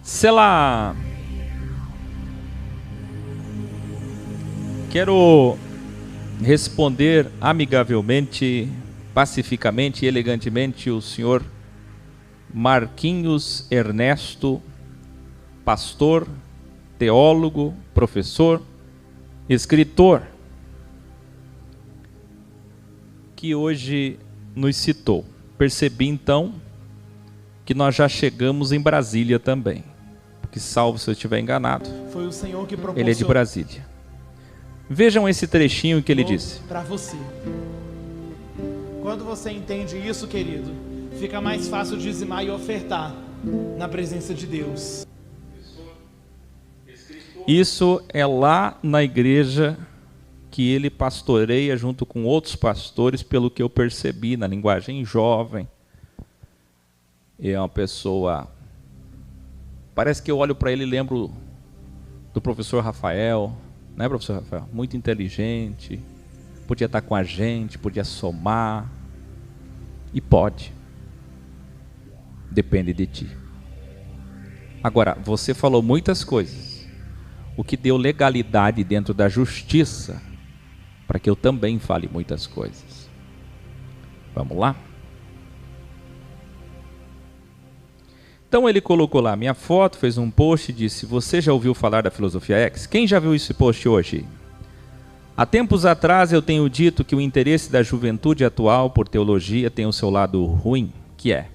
Selá. Quero responder amigavelmente, pacificamente e elegantemente o senhor Marquinhos Ernesto, pastor, teólogo, professor, escritor, que hoje nos citou. Percebi então que nós já chegamos em Brasília também, porque salvo se eu estiver enganado, foi o Senhor que proporcionou. Ele é de Brasília. Vejam esse trechinho que ele disse. Para você. Quando você entende isso, querido, fica mais fácil dizimar e ofertar na presença de Deus. Isso é lá na igreja que ele pastoreia junto com outros pastores, pelo que eu percebi na linguagem jovem. É uma pessoa... Parece que eu olho para ele e lembro do professor Rafael, né, professor Rafael? Muito inteligente, podia estar com a gente, podia somar, e pode. Depende de ti. Agora, você falou muitas coisas, o que deu legalidade dentro da justiça, para que eu também fale muitas coisas. Vamos lá? Então ele colocou lá minha foto, fez um post e disse: você já ouviu falar da Filosofia X? Quem já viu esse post hoje? Há tempos atrás eu tenho dito que o interesse da juventude atual por teologia tem o seu lado ruim, que é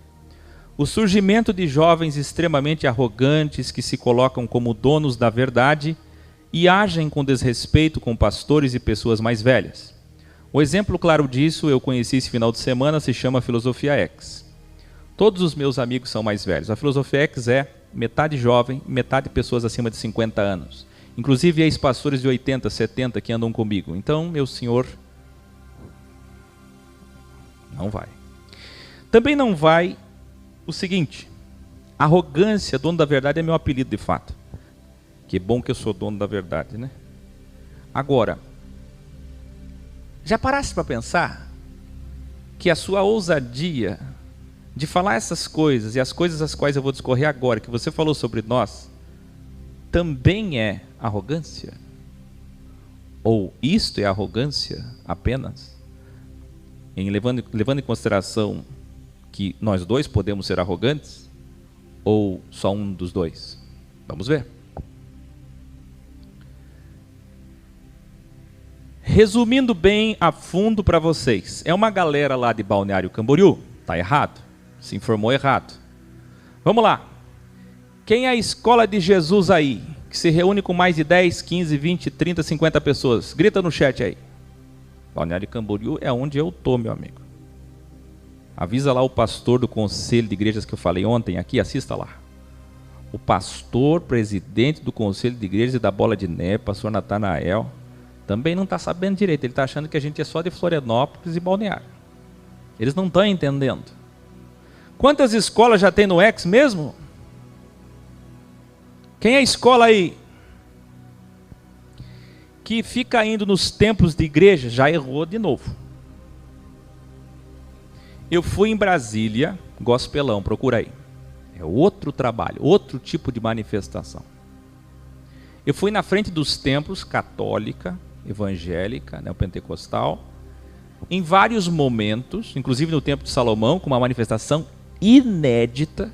o surgimento de jovens extremamente arrogantes que se colocam como donos da verdade e agem com desrespeito com pastores e pessoas mais velhas. O exemplo claro disso eu conheci esse final de semana, se chama Filosofia X. Todos os meus amigos são mais velhos. A Filosofia X é metade jovem, metade pessoas acima de 50 anos. Inclusive ex-pastores de 80, 70 que andam comigo. Então, meu senhor, não vai. Também não vai o seguinte: arrogância, dono da verdade, é meu apelido de fato. Que bom que eu sou dono da verdade, né? Agora, já paraste para pensar que a sua ousadia de falar essas coisas, e as coisas as quais eu vou discorrer agora, que você falou sobre nós, também é arrogância? Ou isto é arrogância apenas? Levando em consideração que nós dois podemos ser arrogantes? Ou só um dos dois? Vamos ver. Resumindo bem a fundo para vocês, é uma galera lá de Balneário Camboriú, tá errado? Se informou errado. Vamos lá. Quem é a escola de Jesus aí? Que se reúne com mais de 10, 15, 20, 30, 50 pessoas. Grita no chat aí. Balneário Camboriú é onde eu tô, meu amigo. Avisa lá o pastor do conselho de igrejas que eu falei ontem aqui, assista lá. O pastor, presidente do conselho de igrejas e da Bola de Neve, pastor Natanael, também não está sabendo direito. Ele está achando que a gente é só de Florianópolis e Balneário. Eles não estão entendendo. Quantas escolas já tem no X mesmo? Quem é a escola aí que fica indo nos templos de igreja? Já errou de novo. Eu fui em Brasília, gospelão, procura aí. É outro trabalho, outro tipo de manifestação. Eu fui na frente dos templos católica, evangélica, neopentecostal, em vários momentos, inclusive no Templo de Salomão, com uma manifestação inédita.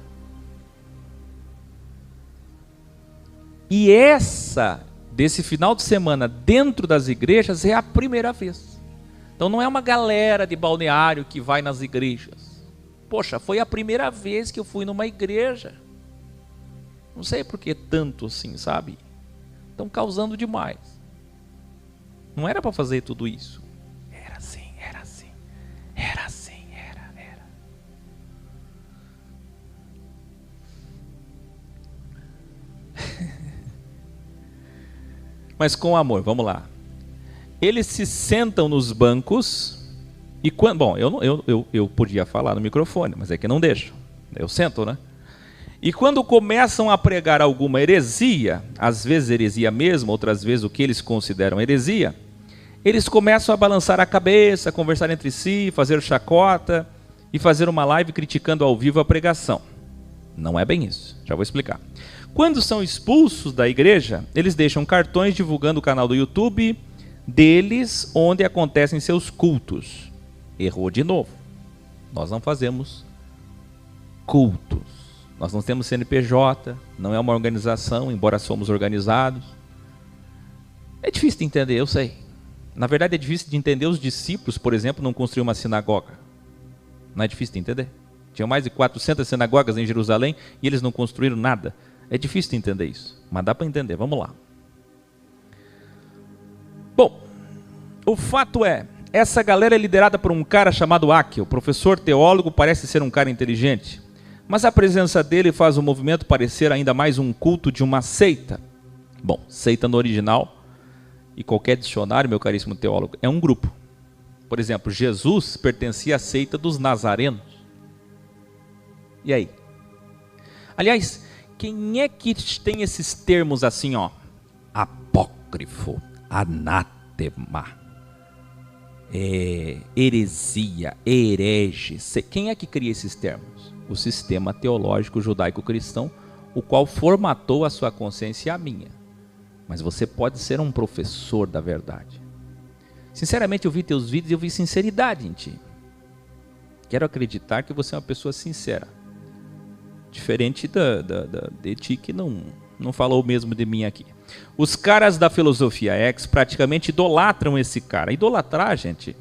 E essa, desse final de semana, dentro das igrejas, é a primeira vez. Então não é uma galera de Balneário que vai nas igrejas. Poxa, foi a primeira vez que eu fui numa igreja. Não sei por que tanto assim, sabe? Estão causando demais. Não era para fazer tudo isso. Era assim, era assim, era assim. Mas com amor, vamos lá. Eles se sentam nos bancos e quando, bom, eu podia falar no microfone, mas é que não deixo. Eu sento, né? E quando começam a pregar alguma heresia, às vezes heresia mesmo, outras vezes o que eles consideram heresia, eles começam a balançar a cabeça, conversar entre si, fazer chacota e fazer uma live criticando ao vivo a pregação. Não é bem isso, já vou explicar. Quando são expulsos da igreja, eles deixam cartões divulgando o canal do YouTube deles, onde acontecem seus cultos. Errou de novo. Nós não fazemos cultos. Nós não temos CNPJ, não é uma organização, embora somos organizados. É difícil de entender, eu sei. Na verdade é difícil de entender os discípulos, por exemplo, não construir uma sinagoga. Não é difícil de entender? Tinha mais de 400 sinagogas em Jerusalém e eles não construíram nada. É difícil de entender isso, mas dá para entender, vamos lá. Bom, o fato é, essa galera é liderada por um cara chamado Áquil, professor teólogo, parece ser um cara inteligente, mas a presença dele faz o movimento parecer ainda mais um culto de uma seita. Bom, seita no original, e qualquer dicionário, meu caríssimo teólogo, é um grupo. Por exemplo, Jesus pertencia à seita dos nazarenos. E aí? Aliás, quem é que tem esses termos assim, ó? Apócrifo, anátema, heresia, herege. Quem é que cria esses termos? O sistema teológico judaico-cristão, o qual formatou a sua consciência e a minha. Mas você pode ser um professor da verdade. Sinceramente, eu vi teus vídeos e eu vi sinceridade em ti. Quero acreditar que você é uma pessoa sincera. Diferente de ti que não falou mesmo de mim aqui. Os caras da Filosofia X praticamente idolatram esse cara. Idolatrar, gente,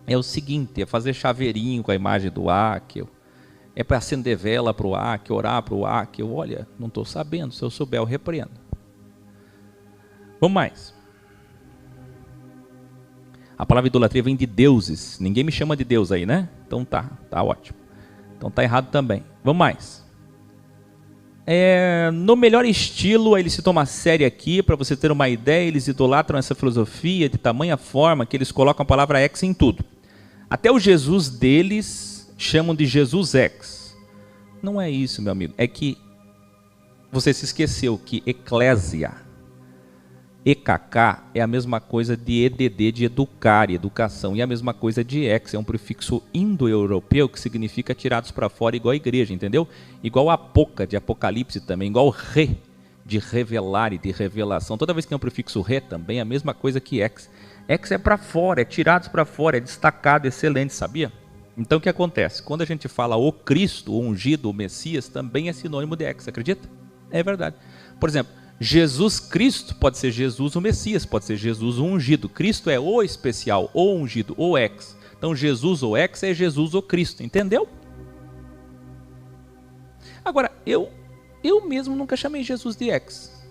é o seguinte, é fazer chaveirinho com a imagem do Áquil, é para acender vela para o Áquil, orar para o Áquil. Olha, não estou sabendo, se eu souber eu repreendo. Vamos mais. A palavra idolatria vem de deuses. Ninguém me chama de Deus aí, né? Então tá ótimo. Então tá errado também. Vamos mais. No melhor estilo, eles se tomam a sério aqui, para você ter uma ideia, eles idolatram essa filosofia de tamanha forma que eles colocam a palavra X em tudo. Até o Jesus deles chamam de Jesus X. Não é isso, meu amigo. É que você se esqueceu que eclésia, EKK é a mesma coisa de EDD, de educar, educação, e a mesma coisa de ex, é um prefixo indo-europeu que significa tirados para fora, igual a igreja, entendeu? Igual a apoca, de apocalipse também, igual re, de revelar e de revelação. Toda vez que é um prefixo re também é a mesma coisa que ex. Ex é para fora, é tirados para fora, é destacado, excelente, sabia? Então o que acontece? Quando a gente fala o Cristo, o ungido, o Messias, também é sinônimo de ex, acredita? É verdade. Por exemplo, Jesus Cristo pode ser Jesus o Messias, pode ser Jesus o ungido. Cristo é o especial, o ungido, o ex. Então Jesus o ex é Jesus o Cristo, entendeu? Agora, eu mesmo nunca chamei Jesus de ex.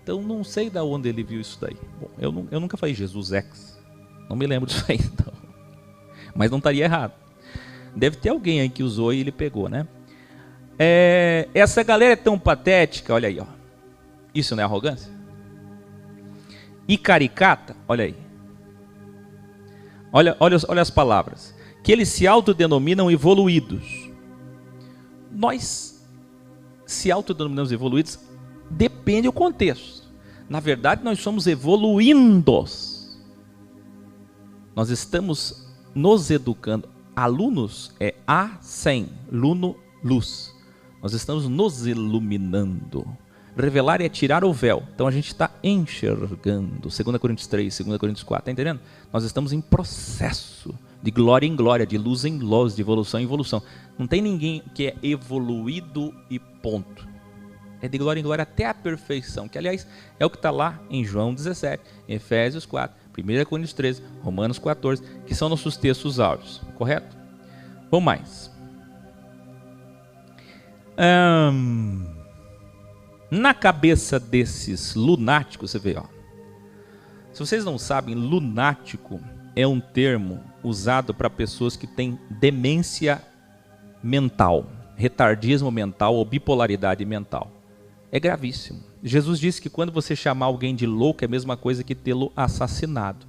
Então não sei de onde ele viu isso daí. Bom, eu nunca falei Jesus ex. Não me lembro disso aí, então. Mas não estaria errado. Deve ter alguém aí que usou e ele pegou, né? Essa galera é tão patética, olha aí, ó. Isso não é arrogância? E caricata, olha aí. Olha as palavras. Que eles se autodenominam evoluídos. Nós se autodenominamos evoluídos, depende do contexto. Na verdade, nós somos evoluindos. Nós estamos nos educando. Alunos é A100, luno, luz. Nós estamos nos iluminando. Revelar é tirar o véu. Então a gente está enxergando. 2 Coríntios 3, 2 Coríntios 4. Está entendendo? Nós estamos em processo de glória em glória, de luz em luz, de evolução em evolução. Não tem ninguém que é evoluído e ponto. É de glória em glória até a perfeição. Que aliás é o que está lá em João 17, Efésios 4, 1 Coríntios 13, Romanos 14, que são nossos textos áureos. Correto? Vamos mais. Na cabeça desses lunáticos, você vê, ó. Se vocês não sabem, lunático é um termo usado para pessoas que têm demência mental, retardismo mental ou bipolaridade mental. É gravíssimo. Jesus disse que quando você chamar alguém de louco é a mesma coisa que tê-lo assassinado.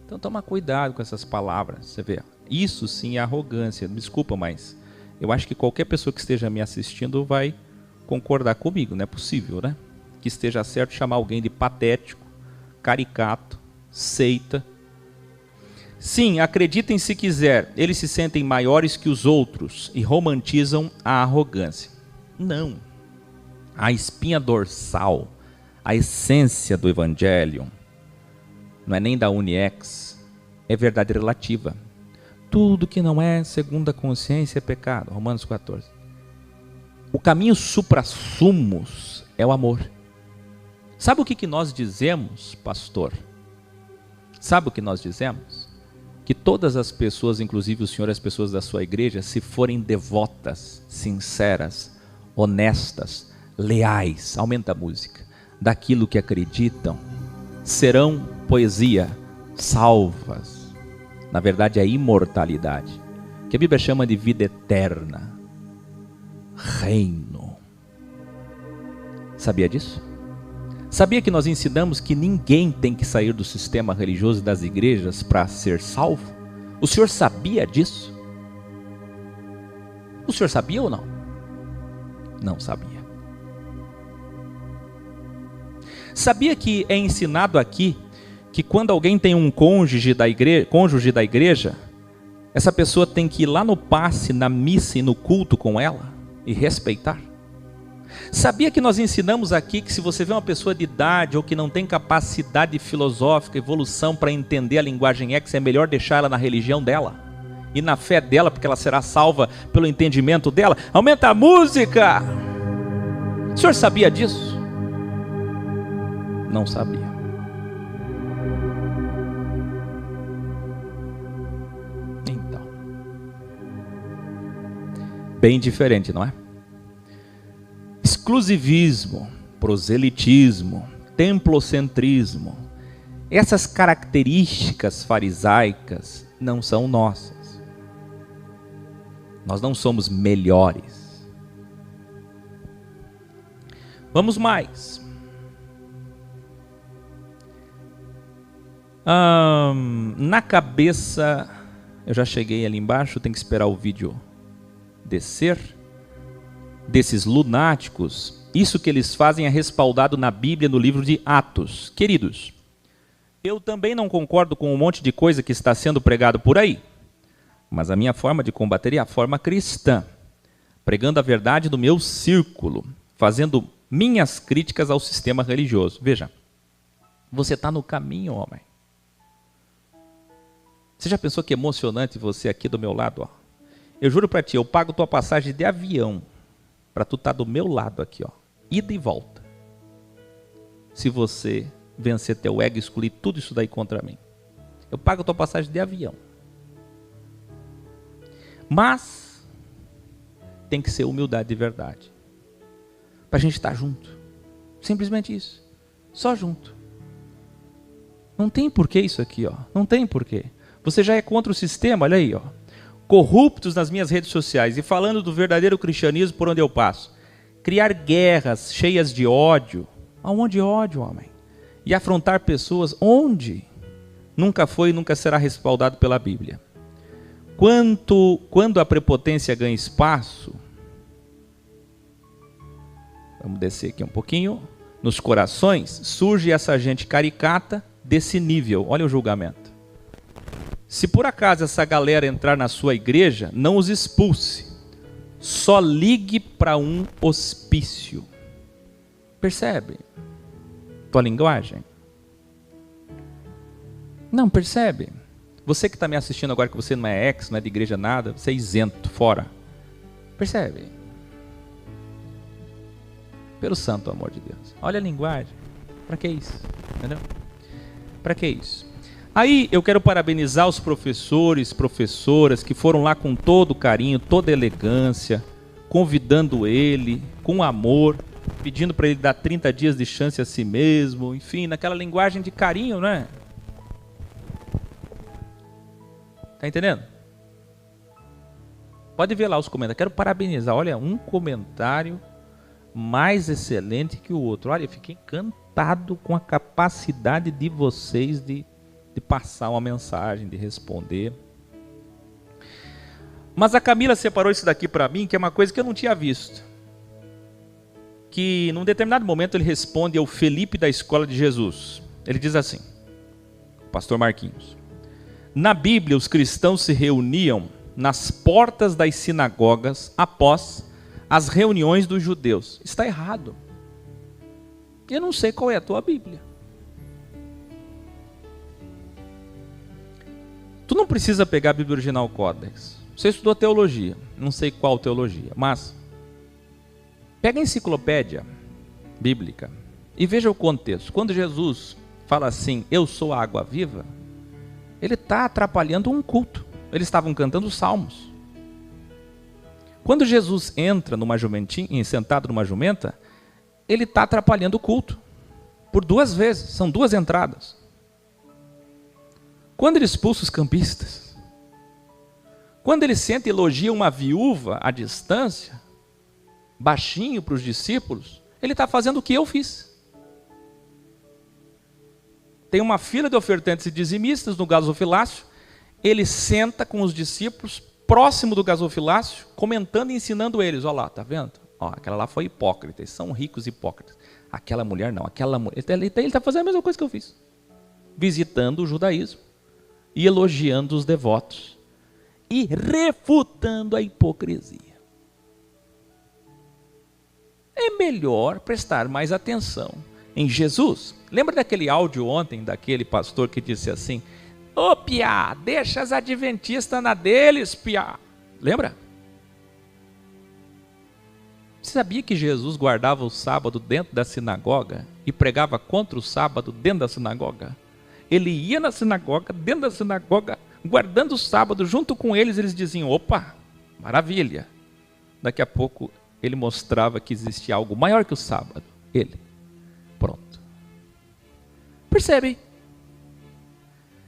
Então toma cuidado com essas palavras, você vê. Isso sim é arrogância. Desculpa, mas eu acho que qualquer pessoa que esteja me assistindo vai concordar comigo, não é possível, né? Que esteja certo chamar alguém de patético, caricato, seita. Sim, acreditem se quiser, eles se sentem maiores que os outros e romantizam a arrogância. Não. A espinha dorsal, a essência do Evangelho, não é nem da Uniex, é verdade relativa. Tudo que não é segundo a consciência é pecado. Romanos 14. O caminho suprassumos é o amor. Sabe o que nós dizemos, pastor? Sabe o que nós dizemos? Que todas as pessoas, inclusive o senhor e as pessoas da sua igreja, se forem devotas, sinceras, honestas, leais, aumenta a música, daquilo que acreditam, serão, poesia, salvas. Na verdade é a imortalidade, que a Bíblia chama de vida eterna, reino. Sabia disso? Sabia que nós ensinamos que ninguém tem que sair do sistema religioso das igrejas para ser salvo? O senhor sabia disso? O senhor sabia ou não? Não sabia. Sabia que é ensinado aqui que quando alguém tem um cônjuge da igreja, essa pessoa tem que ir lá no passe, na missa e no culto com ela e respeitar? Sabia que nós ensinamos aqui que se você vê uma pessoa de idade ou que não tem capacidade filosófica, evolução para entender a linguagem X, é melhor deixar ela na religião dela e na fé dela, porque ela será salva pelo entendimento dela? Aumenta a música! O senhor sabia disso? Não sabia. Então, bem diferente, não é? Exclusivismo, proselitismo, templocentrismo, essas características farisaicas não são nossas. Nós não somos melhores. Vamos mais. Na cabeça, eu já cheguei ali embaixo, tem que esperar o vídeo descer. Desses lunáticos, isso que eles fazem é respaldado na Bíblia, no livro de Atos. Queridos, eu também não concordo com um monte de coisa que está sendo pregado por aí, mas a minha forma de combater é a forma cristã, pregando a verdade no meu círculo, fazendo minhas críticas ao sistema religioso. Veja, você está no caminho, homem. Você já pensou que emocionante você aqui do meu lado? Ó? Eu juro para ti, eu pago tua passagem de avião para tu estar do meu lado aqui, ó, ida e volta. Se você vencer teu ego e excluir tudo isso daí contra mim, eu pago a tua passagem de avião. Mas tem que ser humildade de verdade, para a gente estar junto. Simplesmente isso, só junto. Não tem porquê isso aqui, ó. Não tem porquê. Você já é contra o sistema, olha aí, ó. Corruptos nas minhas redes sociais e falando do verdadeiro cristianismo por onde eu passo. Criar guerras cheias de ódio. Aonde ódio, homem? E afrontar pessoas onde? Nunca foi e nunca será respaldado pela Bíblia. Quando a prepotência ganha espaço, vamos descer aqui um pouquinho, nos corações, surge essa gente caricata desse nível. Olha o julgamento. Se por acaso essa galera entrar na sua igreja, não os expulse. Só ligue para um hospício. Percebe? Tua linguagem? Não, percebe? Você que está me assistindo agora, que você não é ex, não é de igreja nada, você é isento, fora. Percebe? Pelo santo amor de Deus. Olha a linguagem. Para que isso? Entendeu? Para que isso? Aí eu quero parabenizar os professores, professoras que foram lá com todo carinho, toda elegância, convidando ele com amor, pedindo para ele dar 30 dias de chance a si mesmo, enfim, naquela linguagem de carinho, né? Tá entendendo? Pode ver lá os comentários. Quero parabenizar. Olha, um comentário mais excelente que o outro. Olha, eu fiquei encantado com a capacidade de vocês de passar uma mensagem, de responder. Mas a Camila separou isso daqui para mim, que é uma coisa que eu não tinha visto. Que num determinado momento ele responde ao Felipe da Escola de Jesus. Ele diz assim, pastor Marquinhos: na Bíblia os cristãos se reuniam nas portas das sinagogas após as reuniões dos judeus. Está errado. Eu não sei qual é a tua Bíblia. Tu não precisa pegar a Bíblia Original Codex. Você estudou teologia, não sei qual teologia, mas pega a enciclopédia bíblica e veja o contexto. Quando Jesus fala assim, eu sou a água viva, ele está atrapalhando um culto. Eles estavam cantando salmos. Quando Jesus entra numa jumentinha, sentado numa jumenta, ele está atrapalhando o culto. Por 2 vezes, são 2 entradas. Quando ele expulsa os campistas, quando ele senta e elogia uma viúva à distância, baixinho para os discípulos, ele está fazendo o que eu fiz. Tem uma fila de ofertantes e dizimistas no gasofilácio, ele senta com os discípulos, próximo do gasofilácio, comentando e ensinando eles. Olha lá, tá vendo? Ó, aquela lá foi hipócrita, eles são ricos hipócritas. Aquela mulher não, aquela mulher. Ele está fazendo a mesma coisa que eu fiz. Visitando o judaísmo e elogiando os devotos e refutando a hipocrisia. É melhor prestar mais atenção em Jesus. Lembra daquele áudio ontem, daquele pastor que disse assim, ô piá, deixa as adventistas na deles, piá. Lembra? Você sabia que Jesus guardava o sábado dentro da sinagoga e pregava contra o sábado dentro da sinagoga? Ele ia na sinagoga, dentro da sinagoga, guardando o sábado, junto com eles, eles diziam, opa, maravilha. Daqui a pouco ele mostrava que existia algo maior que o sábado. Ele. Pronto. Percebe?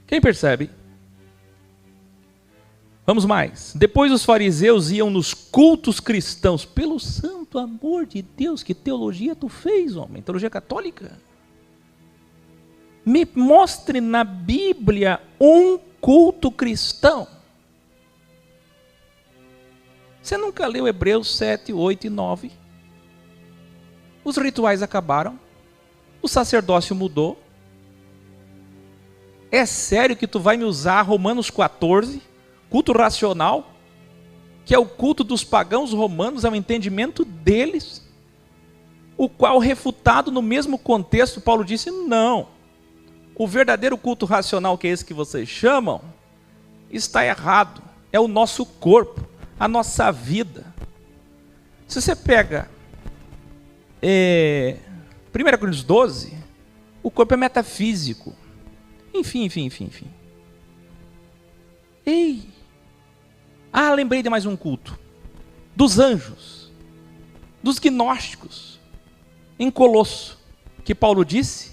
Quem percebe? Vamos mais. Depois os fariseus iam nos cultos cristãos. Pelo santo amor de Deus, que teologia tu fez, homem? Teologia católica? Me mostre na Bíblia um culto cristão. Você nunca leu Hebreus 7, 8 e 9? Os rituais acabaram. O sacerdócio mudou. É sério que tu vai me usar Romanos 14, culto racional, que é o culto dos pagãos romanos, é o entendimento deles, o qual refutado no mesmo contexto, Paulo disse, não. O verdadeiro culto racional, que é esse que vocês chamam, está errado. É o nosso corpo, a nossa vida. Se você pega 1 Coríntios 12, o corpo é metafísico. Enfim. Ei! Ah, lembrei de mais um culto. Dos anjos. Dos gnósticos. Em Colosso. Que Paulo disse,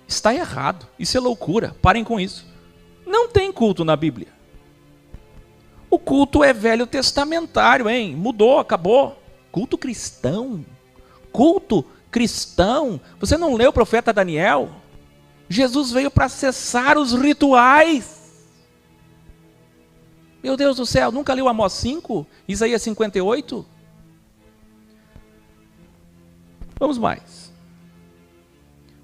está errado. Isso é loucura. Parem com isso. Não tem culto na Bíblia. O culto é velho testamentário, hein? Mudou, acabou. Culto cristão. Culto cristão. Você não leu o profeta Daniel? Jesus veio para cessar os rituais. Meu Deus do céu, nunca leu Amós 5? Isaías 58? Vamos mais.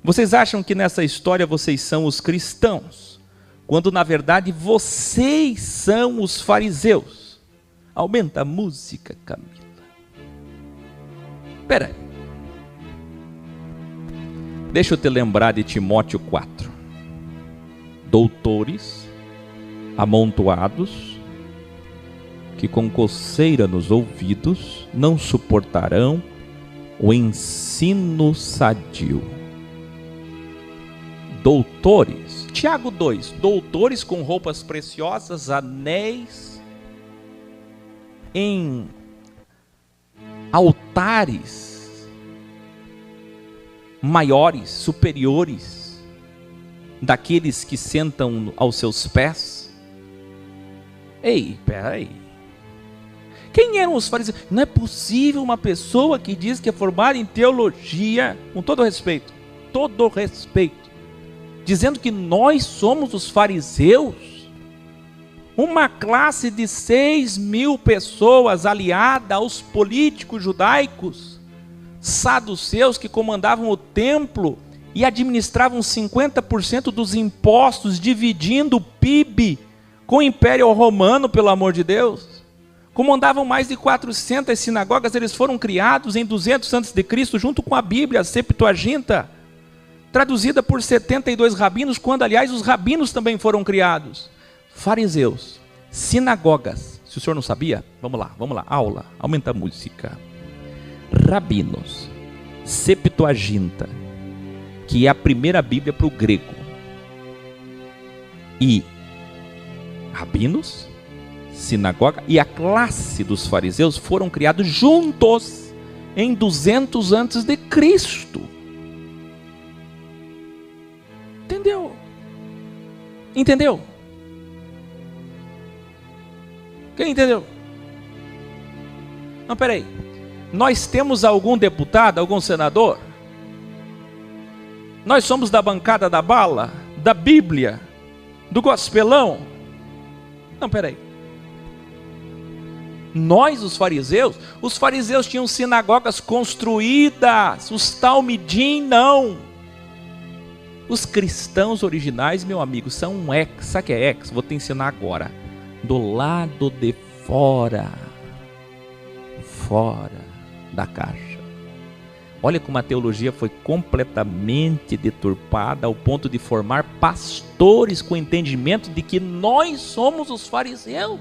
Vocês acham que nessa história vocês são os cristãos, quando na verdade vocês são os fariseus. Aumenta a música, Camila. Espera aí. Deixa eu te lembrar de Timóteo 4. Doutores, amontoados, que com coceira nos ouvidos não suportarão o ensino sadio. Doutores, Tiago 2, doutores com roupas preciosas, anéis, em altares maiores, superiores, daqueles que sentam aos seus pés. Ei, peraí. Quem eram os fariseus? Não é possível uma pessoa que diz que é formada em teologia, com todo respeito, dizendo que nós somos os fariseus, uma classe de 6.000 pessoas aliada aos políticos judaicos, saduceus que comandavam o templo e administravam 50% dos impostos, dividindo o PIB com o Império Romano, pelo amor de Deus. Como andavam mais de 400 sinagogas, eles foram criados em 200 a.C., junto com a Bíblia, a Septuaginta, traduzida por 72 rabinos, quando, aliás, os rabinos também foram criados. Fariseus, sinagogas. Se o senhor não sabia, vamos lá, aula, aumenta a música. Rabinos, Septuaginta, que é a primeira Bíblia para o grego, e rabinos, sinagoga e a classe dos fariseus foram criados juntos em 200 antes de Cristo. Entendeu? Quem entendeu? Não, peraí. Nós temos algum deputado, algum senador? Nós somos da bancada da bala, da Bíblia, do gospelão? Não, peraí. Nós, os fariseus tinham sinagogas construídas, os talmidim não. Os cristãos originais, meu amigo, são um ex. Sabe o que é ex? Vou te ensinar agora. Do lado de fora da caixa. Olha como a teologia foi completamente deturpada ao ponto de formar pastores com entendimento de que nós somos os fariseus.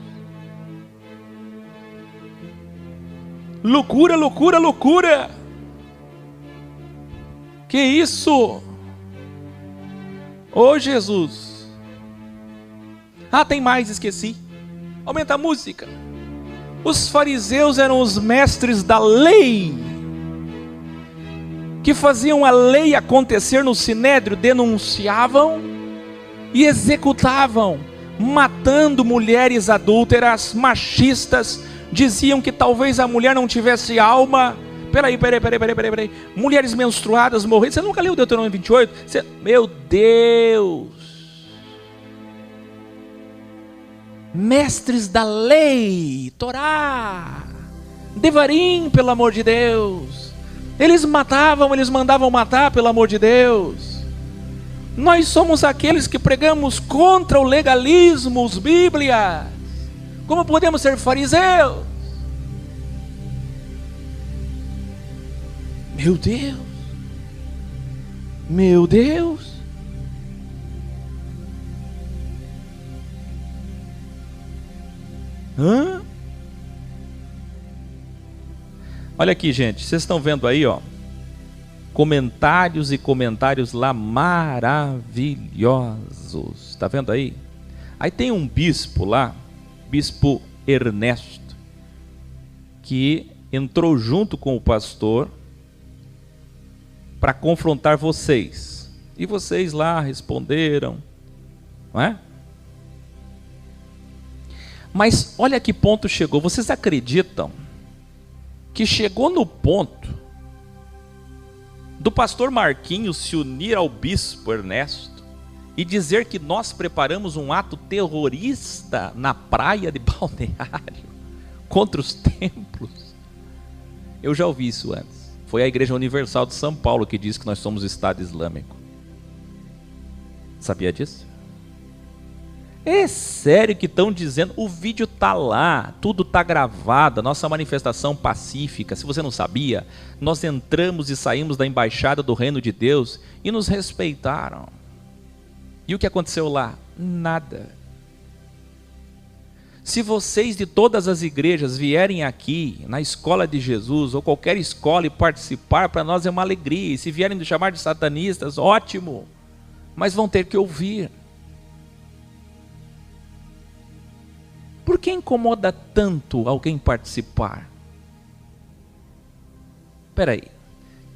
Loucura, loucura, loucura! Que isso? Ô Jesus! Ah, tem mais, esqueci. Aumenta a música. Os fariseus eram os mestres da lei, que faziam a lei acontecer no sinédrio, denunciavam e executavam, matando mulheres adúlteras, machistas, diziam que talvez a mulher não tivesse alma. Peraí. Mulheres menstruadas morreram. Você nunca leu Deuteronômio 28? Meu Deus! Mestres da lei, Torá, Devarim, pelo amor de Deus. Eles matavam, eles mandavam matar, pelo amor de Deus. Nós somos aqueles que pregamos contra o legalismo, os Bíblias. Como podemos ser fariseus? Meu Deus! Meu Deus! Hã? Olha aqui, gente, vocês estão vendo aí, ó, comentários e comentários lá maravilhosos. Está vendo aí? Aí tem um bispo lá, bispo Ernesto, que entrou junto com o pastor para confrontar vocês. E vocês lá responderam, não é? Mas olha que ponto chegou. Vocês acreditam que chegou no ponto do pastor Marquinhos se unir ao bispo Ernesto e dizer que nós preparamos um ato terrorista na praia de Balneário contra os templos? Eu já ouvi isso antes. Foi a Igreja Universal de São Paulo que disse que nós somos Estado Islâmico. Sabia disso? É sério que estão dizendo? O vídeo está lá, tudo está gravado, a nossa manifestação pacífica. Se você não sabia, nós entramos e saímos da embaixada do reino de Deus e nos respeitaram. E o que aconteceu lá? Nada. Se vocês de todas as igrejas vierem aqui na escola de Jesus ou qualquer escola e participar, para nós é uma alegria. E se vierem nos chamar de satanistas, ótimo, mas vão ter que ouvir. Por que incomoda tanto alguém participar? Espera aí.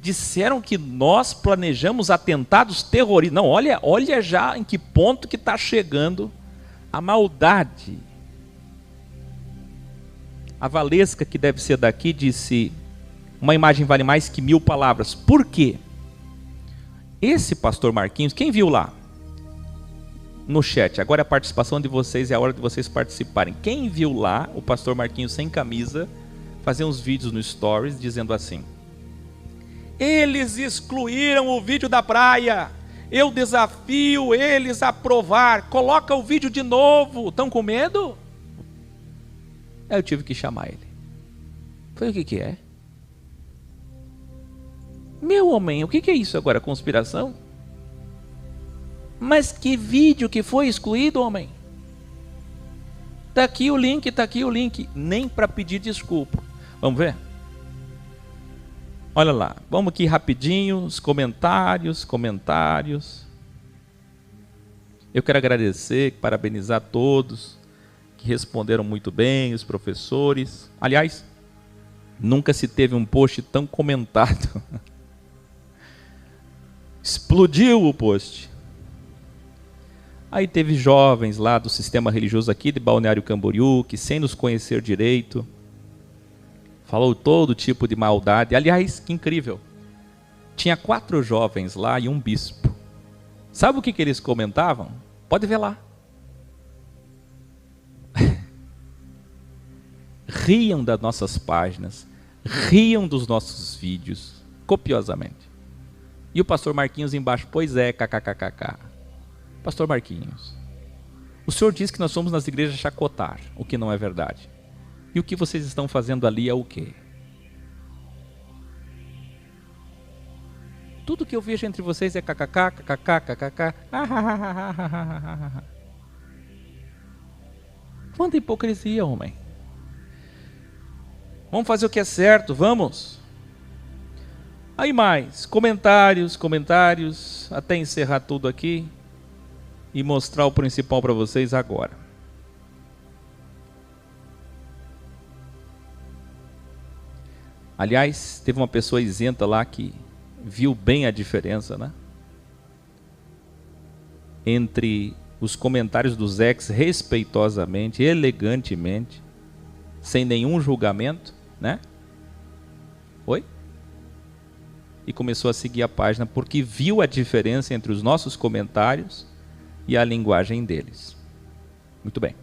Disseram que nós planejamos atentados terroristas. Não, olha já em que ponto que está chegando a maldade. A Valesca, que deve ser daqui, disse: uma imagem vale mais que 1000 palavras. Por quê? Esse pastor Marquinhos, quem viu lá? No chat, agora é a participação de vocês, é a hora de vocês participarem. Quem viu lá o pastor Marquinhos sem camisa fazer uns vídeos no Stories dizendo assim: eles excluíram o vídeo da praia, eu desafio eles a provar, coloca o vídeo de novo. Estão com medo? Aí eu tive que chamar ele. Falei, o que é? Meu homem, o que é isso agora? Conspiração? Mas que vídeo que foi excluído, homem? Tá aqui o link, tá aqui o link. Nem para pedir desculpa. Vamos ver? Olha lá, vamos aqui rapidinho, os comentários. Eu quero agradecer, parabenizar todos que responderam muito bem, os professores. Aliás, nunca se teve um post tão comentado. Explodiu o post. Aí teve jovens lá do sistema religioso aqui de Balneário Camboriú, que sem nos conhecer direito, falou todo tipo de maldade. Aliás, que incrível. Tinha 4 jovens lá e um bispo. Sabe o que eles comentavam? Pode ver lá. Riam das nossas páginas, riam dos nossos vídeos, copiosamente. E o pastor Marquinhos embaixo, pois é, kkkk. Pastor Marquinhos, o senhor diz que nós somos nas igrejas chacotar, o que não é verdade. E o que vocês estão fazendo ali é o quê? Tudo que eu vejo entre vocês é kkk. Quanta hipocrisia, homem. Vamos fazer o que é certo, vamos. Aí mais, comentários, até encerrar tudo aqui e mostrar o principal para vocês agora. Aliás, teve uma pessoa isenta lá que viu bem a diferença, né? Entre os comentários dos ex respeitosamente, elegantemente, sem nenhum julgamento, né? Oi? E começou a seguir a página porque viu a diferença entre os nossos comentários e a linguagem deles. Muito bem.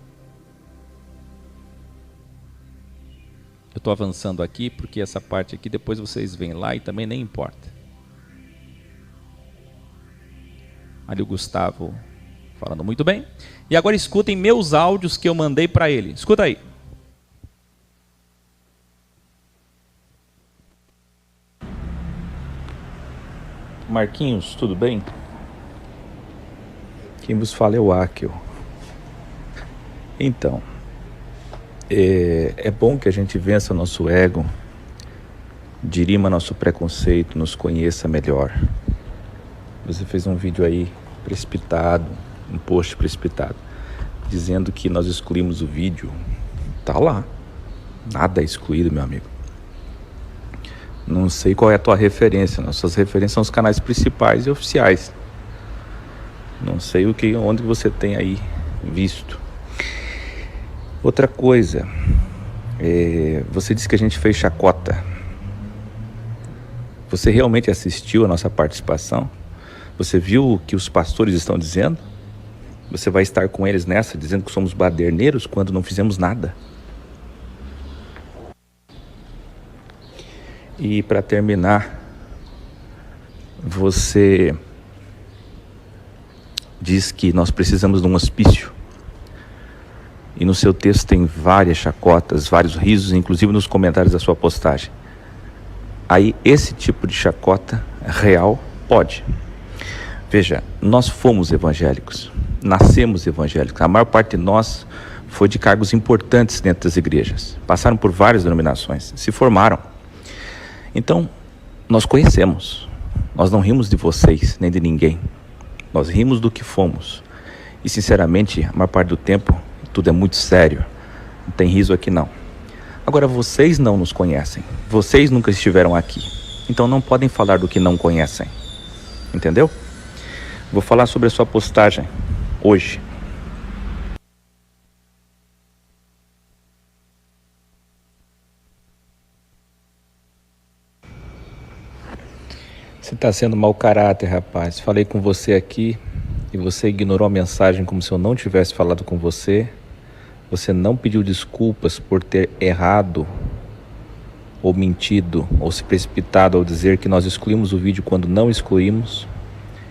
Eu estou avançando aqui porque essa parte aqui depois vocês veem lá e também nem importa. Ali o Gustavo falando muito bem. E agora escutem meus áudios que eu mandei para ele. Escuta aí. Marquinhos, tudo bem? Quem vos fala é o Áquil. Então, é bom que a gente vença nosso ego, dirima nosso preconceito, nos conheça melhor. Você fez um vídeo aí precipitado, um post precipitado, dizendo que nós excluímos o vídeo. Tá lá. Nada é excluído, meu amigo. Não sei qual é a tua referência. Nossas referências são os canais principais e oficiais. Não sei onde você tem aí visto. Outra coisa, você disse que a gente fez chacota. Você realmente assistiu a nossa participação? Você viu o que os pastores estão dizendo? Você vai estar com eles nessa, dizendo que somos baderneiros quando não fizemos nada? E para terminar, você diz que nós precisamos de um hospício. E no seu texto tem várias chacotas, vários risos, inclusive nos comentários da sua postagem. Aí esse tipo de chacota real pode. Veja, nós fomos evangélicos, nascemos evangélicos. A maior parte de nós foi de cargos importantes dentro das igrejas. Passaram por várias denominações, se formaram. Então, nós conhecemos. Nós não rimos de vocês, nem de ninguém. Nós rimos do que fomos. E sinceramente, a maior parte do tempo, tudo é muito sério. Não tem riso aqui não. Agora, vocês não nos conhecem. Vocês nunca estiveram aqui. Então não podem falar do que não conhecem. Entendeu? Vou falar sobre a sua postagem hoje. Você está sendo mau caráter, rapaz. Falei com você aqui e você ignorou a mensagem como se eu não tivesse falado com você. Você não pediu desculpas por ter errado, ou mentido, ou se precipitado ao dizer que nós excluímos o vídeo quando não excluímos.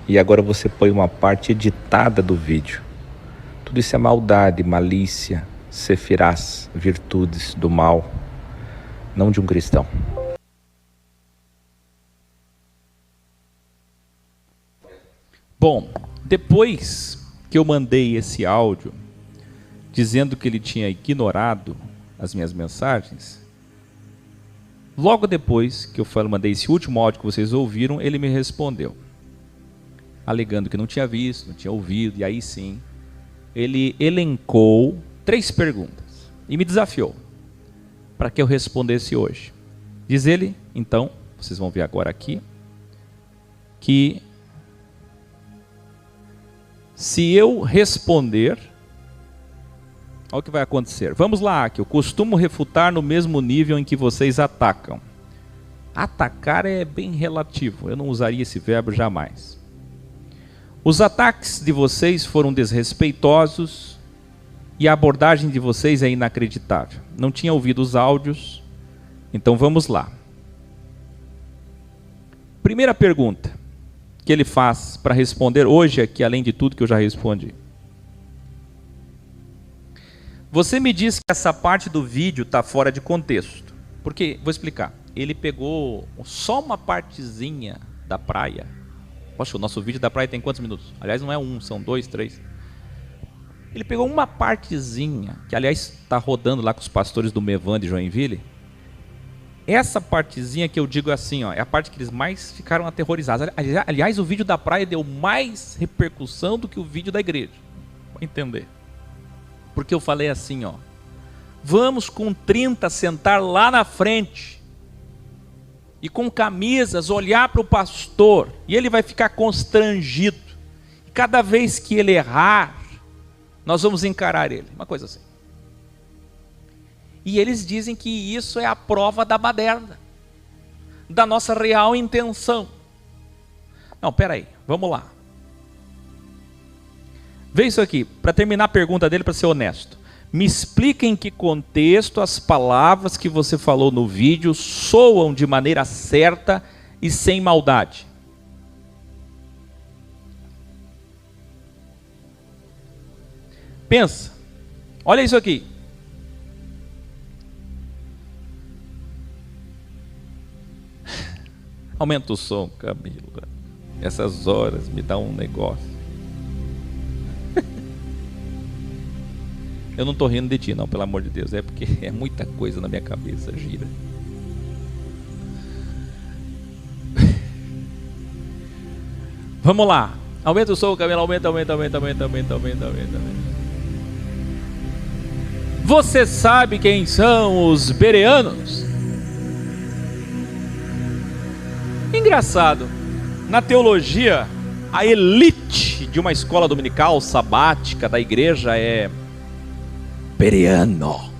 E agora você põe uma parte editada do vídeo. Tudo isso é maldade, malícia, sefirás, virtudes do mal, não de um cristão. Bom, depois que eu mandei esse áudio dizendo que ele tinha ignorado as minhas mensagens, logo depois que eu mandei esse último áudio que vocês ouviram, ele me respondeu, alegando que não tinha visto, não tinha ouvido, e aí sim, ele elencou 3 perguntas e me desafiou para que eu respondesse hoje. Diz ele, então, vocês vão ver agora aqui, que se eu responder, olha o que vai acontecer. Vamos lá, que eu costumo refutar no mesmo nível em que vocês atacam. Atacar é bem relativo, eu não usaria esse verbo jamais. Os ataques de vocês foram desrespeitosos e a abordagem de vocês é inacreditável. Não tinha ouvido os áudios, então vamos lá. Primeira pergunta que ele faz para responder hoje aqui, além de tudo que eu já respondi. Você me diz que essa parte do vídeo está fora de contexto. Porque, vou explicar, ele pegou só uma partezinha da praia. Poxa, o nosso vídeo da praia tem quantos minutos? Aliás, não é 1, são 2, 3. Ele pegou uma partezinha, que aliás está rodando lá com os pastores do Mevan de Joinville. Essa partezinha que eu digo assim, ó, é a parte que eles mais ficaram aterrorizados. Aliás, o vídeo da praia deu mais repercussão do que o vídeo da igreja. Vai entender. Porque eu falei assim, ó, vamos com 30 sentar lá na frente e com camisas olhar para o pastor e ele vai ficar constrangido. E cada vez que ele errar, nós vamos encarar ele. Uma coisa assim. E eles dizem que isso é a prova da baderna, da nossa real intenção. Não, peraí, vamos lá. Vê isso aqui, para terminar a pergunta dele, para ser honesto. Me explica em que contexto as palavras que você falou no vídeo soam de maneira certa e sem maldade. Pensa, olha isso aqui. Aumenta o som, Camila. Essas horas me dá um negócio. Eu não estou rindo de ti, não, pelo amor de Deus. É porque é muita coisa na minha cabeça, gira. Vamos lá. Aumenta o som, Camila. Aumenta. Você sabe quem são os bereanos? Engraçado, na teologia, a elite de uma escola dominical sabática da igreja é bereano.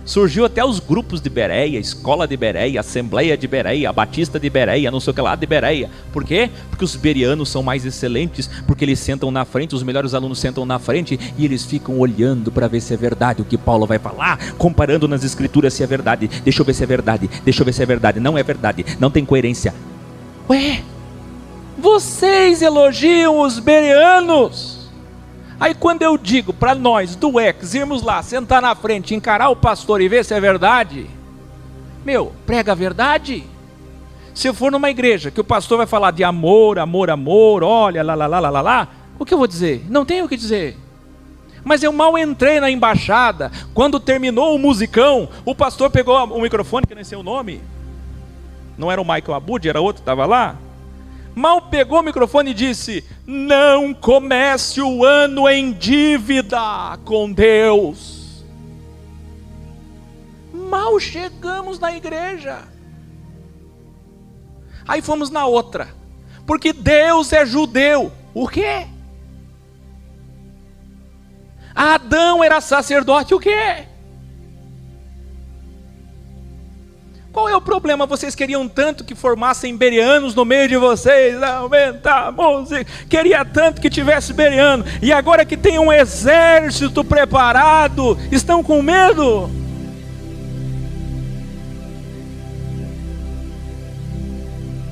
Surgiu até os grupos de Bereia, escola de Bereia, assembleia de Bereia, batista de Bereia, não sei o que lá de Bereia. Por quê? Porque os bereanos são mais excelentes, porque eles sentam na frente, os melhores alunos sentam na frente e eles ficam olhando para ver se é verdade o que Paulo vai falar, comparando nas escrituras se é verdade. Deixa eu ver se é verdade, deixa eu ver se é verdade. Não é verdade, não tem coerência. Ué, vocês elogiam os bereanos? Aí quando eu digo para nós do Ex irmos lá, sentar na frente, encarar o pastor e ver se é verdade, meu, prega a verdade. Se eu for numa igreja que o pastor vai falar de amor, olha, lá, o que eu vou dizer? Não tenho o que dizer. Mas eu mal entrei na embaixada, quando terminou o musicão, o pastor pegou o microfone, que nem sei o nome, não era o Michael Abud, era outro que estava lá. Mal pegou o microfone e disse: não comece o ano em dívida com Deus. Mal chegamos na igreja. Aí fomos na outra, porque Deus é judeu. O quê? Adão era sacerdote. O quê? Qual é o problema? Vocês queriam tanto que formassem bereanos no meio de vocês, aumenta a música, queria tanto que tivesse bereano, e agora que tem um exército preparado, estão com medo?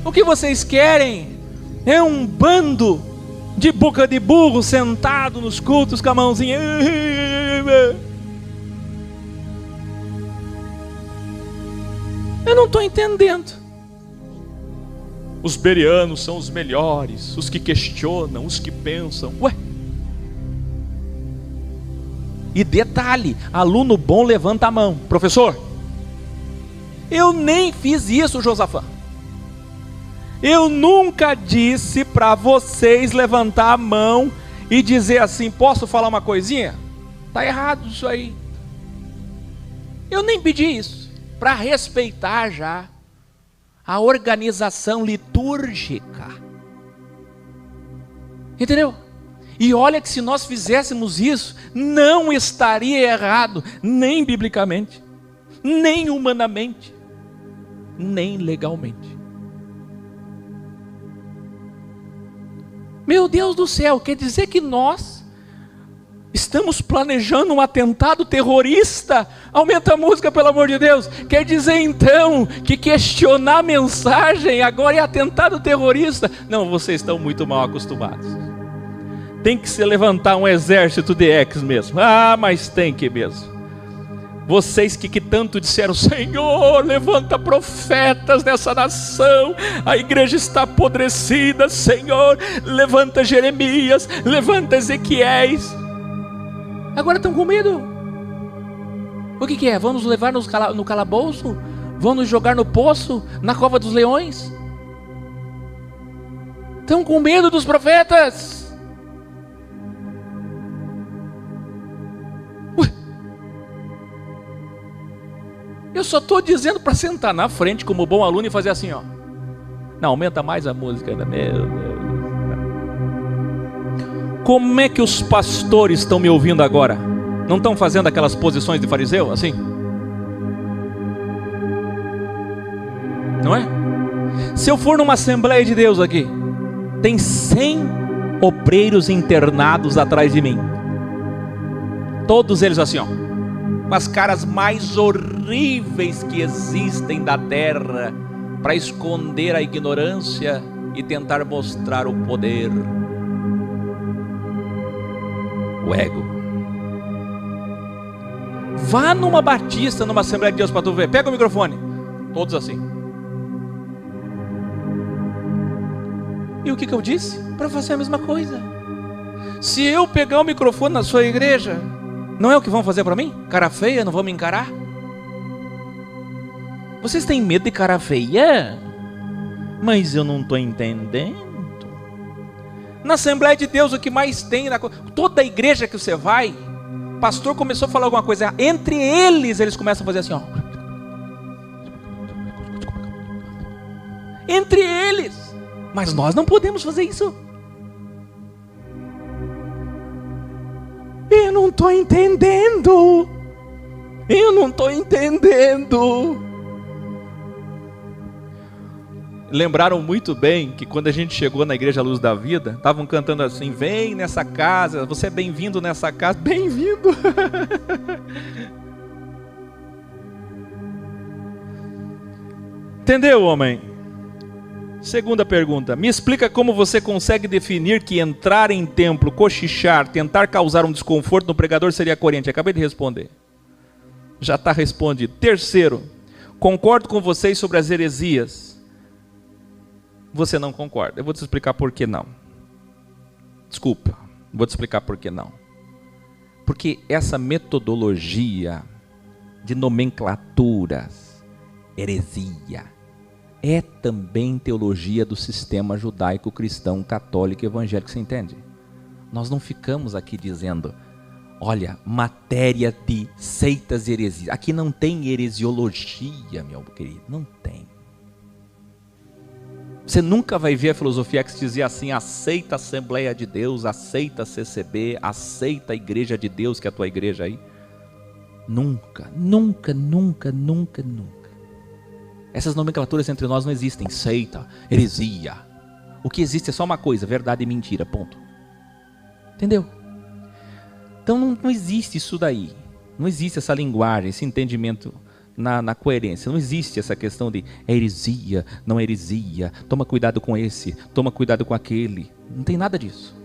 O que vocês querem é um bando de boca de burro sentado nos cultos com a mãozinha. Eu não estou entendendo. Os bereanos são os melhores, os que questionam, os que pensam. Ué? E detalhe, aluno bom levanta a mão. Professor, eu nem fiz isso, Josafá. Eu nunca disse para vocês levantar a mão e dizer assim, posso falar uma coisinha? Está errado isso aí. Eu nem pedi isso, para respeitar já a organização litúrgica. Entendeu? E olha que se nós fizéssemos isso, não estaria errado, nem biblicamente, nem humanamente, nem legalmente. Meu Deus do céu, quer dizer que nós estamos planejando um atentado terrorista? Aumenta a música, pelo amor de Deus. Quer dizer então que questionar a mensagem agora é atentado terrorista? Não, vocês estão muito mal acostumados. Tem que se levantar um exército de ex mesmo. Ah, mas tem que mesmo. Vocês que tanto disseram, Senhor, levanta profetas nessa nação, a igreja está apodrecida, Senhor, levanta Jeremias, levanta Ezequiéis. Agora estão com medo. O que é? Vamos levar no calabouço? Vamos nos jogar no poço? Na cova dos leões? Estão com medo dos profetas. Eu só estou dizendo para sentar na frente como bom aluno e fazer assim, ó. Não, aumenta mais a música ainda. Meu Deus. Como é que os pastores estão me ouvindo agora? Não estão fazendo aquelas posições de fariseu, assim? Não é? Se eu for numa Assembleia de Deus aqui, tem 100 obreiros internados atrás de mim. Todos eles assim, ó, com as caras mais horríveis que existem da terra, para esconder a ignorância e tentar mostrar o poder, o ego. Vá numa batista, numa Assembleia de Deus para tu ver. Pega o microfone, todos assim. E o que eu disse? Para fazer a mesma coisa. Se eu pegar o microfone na sua igreja, não é o que vão fazer para mim? Cara feia, não vão me encarar? Vocês têm medo de cara feia? Mas eu não estou entendendo. Na Assembleia de Deus, o que mais tem, toda a igreja que você vai, o pastor começou a falar alguma coisa, entre eles começam a fazer assim, ó. Entre eles. Mas nós não podemos fazer isso. Eu não estou entendendo. Eu não estou entendendo. Lembraram muito bem que quando a gente chegou na Igreja Luz da Vida, estavam cantando assim, vem nessa casa, você é bem-vindo nessa casa. Bem-vindo. Entendeu, homem? Segunda pergunta, me explica como você consegue definir que entrar em templo, cochichar, tentar causar um desconforto no pregador seria coerente? Acabei de responder. Já está respondido. Terceiro, concordo com vocês sobre as heresias. Você não concorda. Eu vou te explicar por que não. Desculpa, vou te explicar por que não. Porque essa metodologia de nomenclaturas, heresia, é também teologia do sistema judaico, cristão, católico e evangélico, você entende? Nós não ficamos aqui dizendo, olha, matéria de seitas e heresias. Aqui não tem heresiologia, meu querido, não tem. Você nunca vai ver a filosofia que dizer assim, aceita a Assembleia de Deus, aceita a CCB, aceita a Igreja de Deus, que é a tua igreja aí. Nunca, nunca, nunca, nunca, nunca. Essas nomenclaturas entre nós não existem, seita, heresia. O que existe é só uma coisa, verdade e mentira, ponto. Entendeu? Então não existe isso daí. Não existe essa linguagem, esse entendimento na coerência. Não existe essa questão de heresia, não heresia, toma cuidado com esse, toma cuidado com aquele. Não tem nada disso.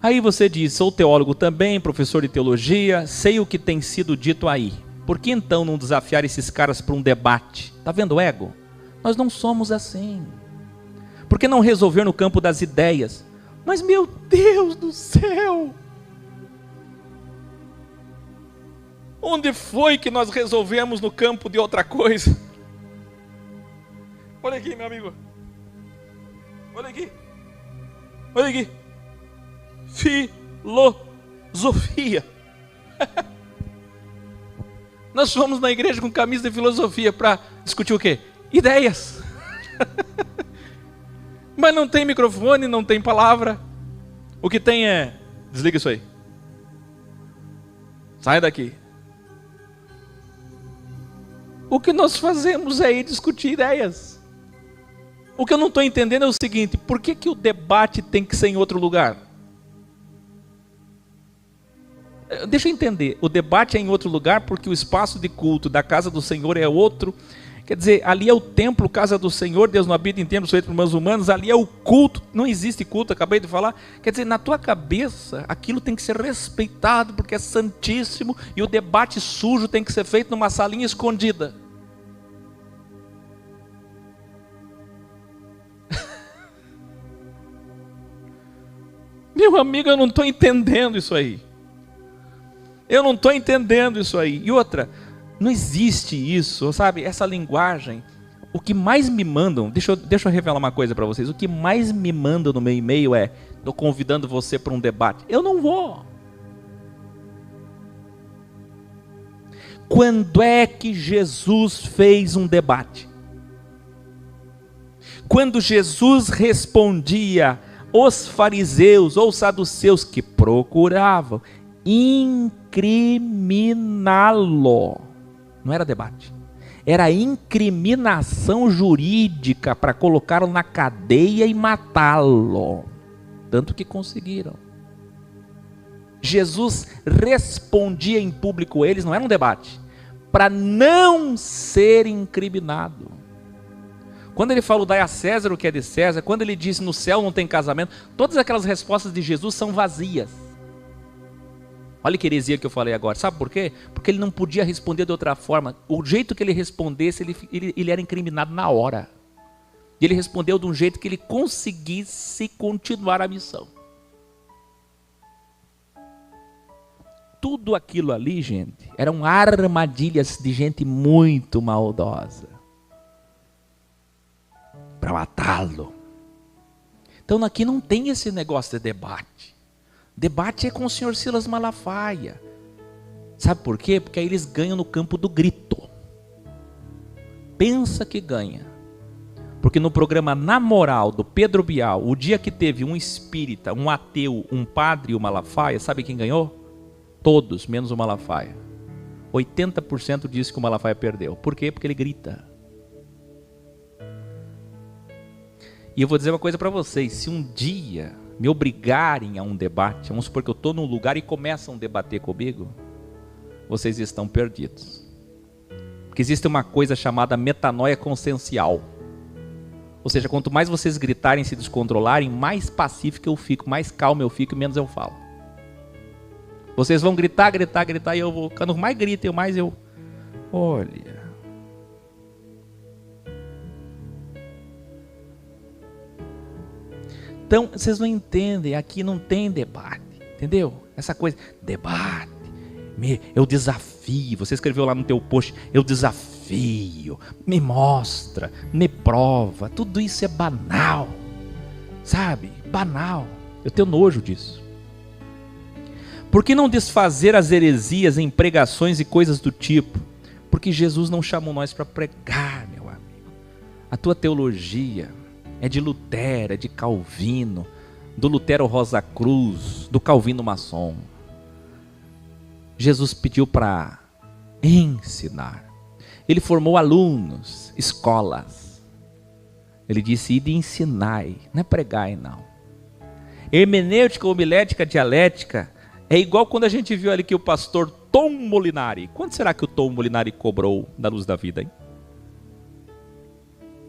Aí você diz, sou teólogo também, professor de teologia, sei o que tem sido dito aí. Por que então não desafiar esses caras para um debate? Está vendo o ego? Nós não somos assim. Por que não resolver no campo das ideias? Mas meu Deus do céu! Onde foi que nós resolvemos no campo de outra coisa? Olha aqui, meu amigo. Olha aqui. Olha aqui. Filosofia. Nós fomos na igreja com camisa de filosofia para discutir o quê? Ideias. Mas não tem microfone, não tem palavra. O que tem é... Desliga isso aí. Sai daqui. O que nós fazemos é ir discutir ideias. O que eu não estou entendendo é o seguinte: por que que o debate tem que ser em outro lugar? Deixa eu entender, o debate é em outro lugar porque o espaço de culto da casa do Senhor é outro. Quer dizer, ali é o templo, casa do Senhor, Deus não habita em templos feitos por mãos humanas, ali é o culto, não existe culto, acabei de falar. Quer dizer, na tua cabeça, aquilo tem que ser respeitado porque é santíssimo, e o debate sujo tem que ser feito numa salinha escondida. Meu amigo, eu não estou entendendo isso aí. Eu não estou entendendo isso aí. E outra, não existe isso, sabe? Essa linguagem. O que mais me mandam, deixa eu revelar uma coisa para vocês. O que mais me mandam no meu e-mail é: estou convidando você para um debate. Eu não vou. Quando é que Jesus fez um debate? Quando Jesus respondia os fariseus ou saduceus que procuravam incriminá-lo. Não era debate. Era incriminação jurídica para colocá-lo na cadeia e matá-lo. Tanto que conseguiram. Jesus respondia em público eles, não era um debate, para não ser incriminado. Quando ele falou, dai a César o que é de César, quando ele disse, no céu não tem casamento, todas aquelas respostas de Jesus são vazias. Olha que heresia que eu falei agora, sabe por quê? Porque ele não podia responder de outra forma. O jeito que ele respondesse, ele era incriminado na hora. E ele respondeu de um jeito que ele conseguisse continuar a missão. Tudo aquilo ali, gente, eram armadilhas de gente muito maldosa para matá-lo. Então aqui não tem esse negócio de debate. Debate é com o senhor Silas Malafaia. Sabe por quê? Porque aí eles ganham no campo do grito. Pensa que ganha. Porque no programa Na Moral do Pedro Bial, o dia que teve um espírita, um ateu, um padre e o Malafaia, sabe quem ganhou? Todos, menos o Malafaia. 80% disse que o Malafaia perdeu. Por quê? Porque ele grita. E eu vou dizer uma coisa para vocês: se um dia me obrigarem a um debate, vamos supor que eu estou num lugar e começam a debater comigo, vocês estão perdidos. Porque existe uma coisa chamada metanoia consciencial. Ou seja, quanto mais vocês gritarem, se descontrolarem, mais pacífico eu fico, mais calmo eu fico e menos eu falo. Vocês vão gritar, gritar, gritar, e eu vou, quando mais gritem, mais eu... Olha... Então, vocês não entendem, aqui não tem debate, entendeu? Essa coisa, debate, eu desafio, você escreveu lá no teu post, eu desafio, me mostra, me prova, tudo isso é banal, sabe? Banal, eu tenho nojo disso. Por que não desfazer as heresias em pregações e coisas do tipo? Porque Jesus não chamou nós para pregar, meu amigo. A tua teologia é de Lutero, é de Calvino, do Lutero Rosa Cruz, do Calvino Maçom. Jesus pediu para ensinar. Ele formou alunos, escolas. Ele disse, ide e ensinai, não é pregai não. Hermenêutica, homilética, dialética, é igual quando a gente viu ali que o pastor Tom Molinari. Quanto será que o Tom Molinari cobrou da Luz da Vida, hein?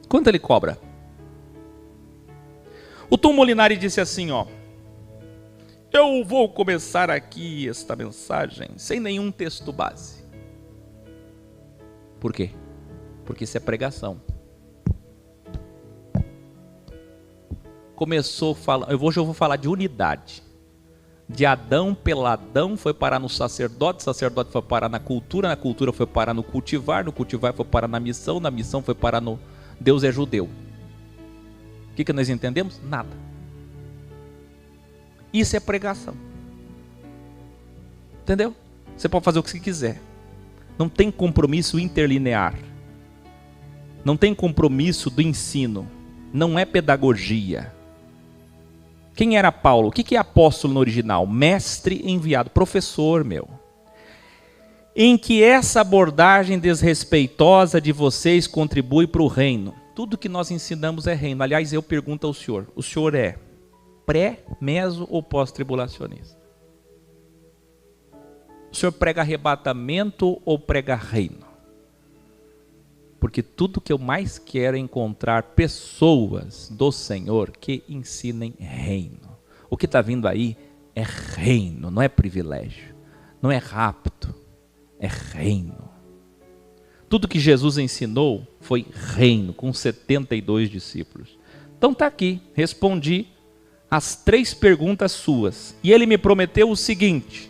Quanto ele cobra? O Tom Molinari disse assim, ó: eu vou começar aqui esta mensagem sem nenhum texto base. Por quê? Porque isso é pregação. Hoje eu vou falar de unidade. De Adão pela Adão foi parar no sacerdote foi parar na cultura foi parar no cultivar foi parar na missão foi parar no Deus é judeu. O que nós entendemos? Nada. Isso é pregação. Entendeu? Você pode fazer o que você quiser. Não tem compromisso interlinear. Não tem compromisso do ensino. Não é pedagogia. Quem era Paulo? O que é apóstolo no original? Mestre enviado, professor meu. Em que essa abordagem desrespeitosa de vocês contribui para o reino? Tudo que nós ensinamos é reino. Aliás, eu pergunto ao senhor, o senhor é pré, meso ou pós-tribulacionista? O senhor prega arrebatamento ou prega reino? Porque tudo que eu mais quero é encontrar pessoas do Senhor que ensinem reino. O que está vindo aí é reino, não é privilégio, não é rapto, é reino. Tudo que Jesus ensinou foi reino, com 72 discípulos. Então está aqui, respondi as 3 perguntas suas. E ele me prometeu o seguinte: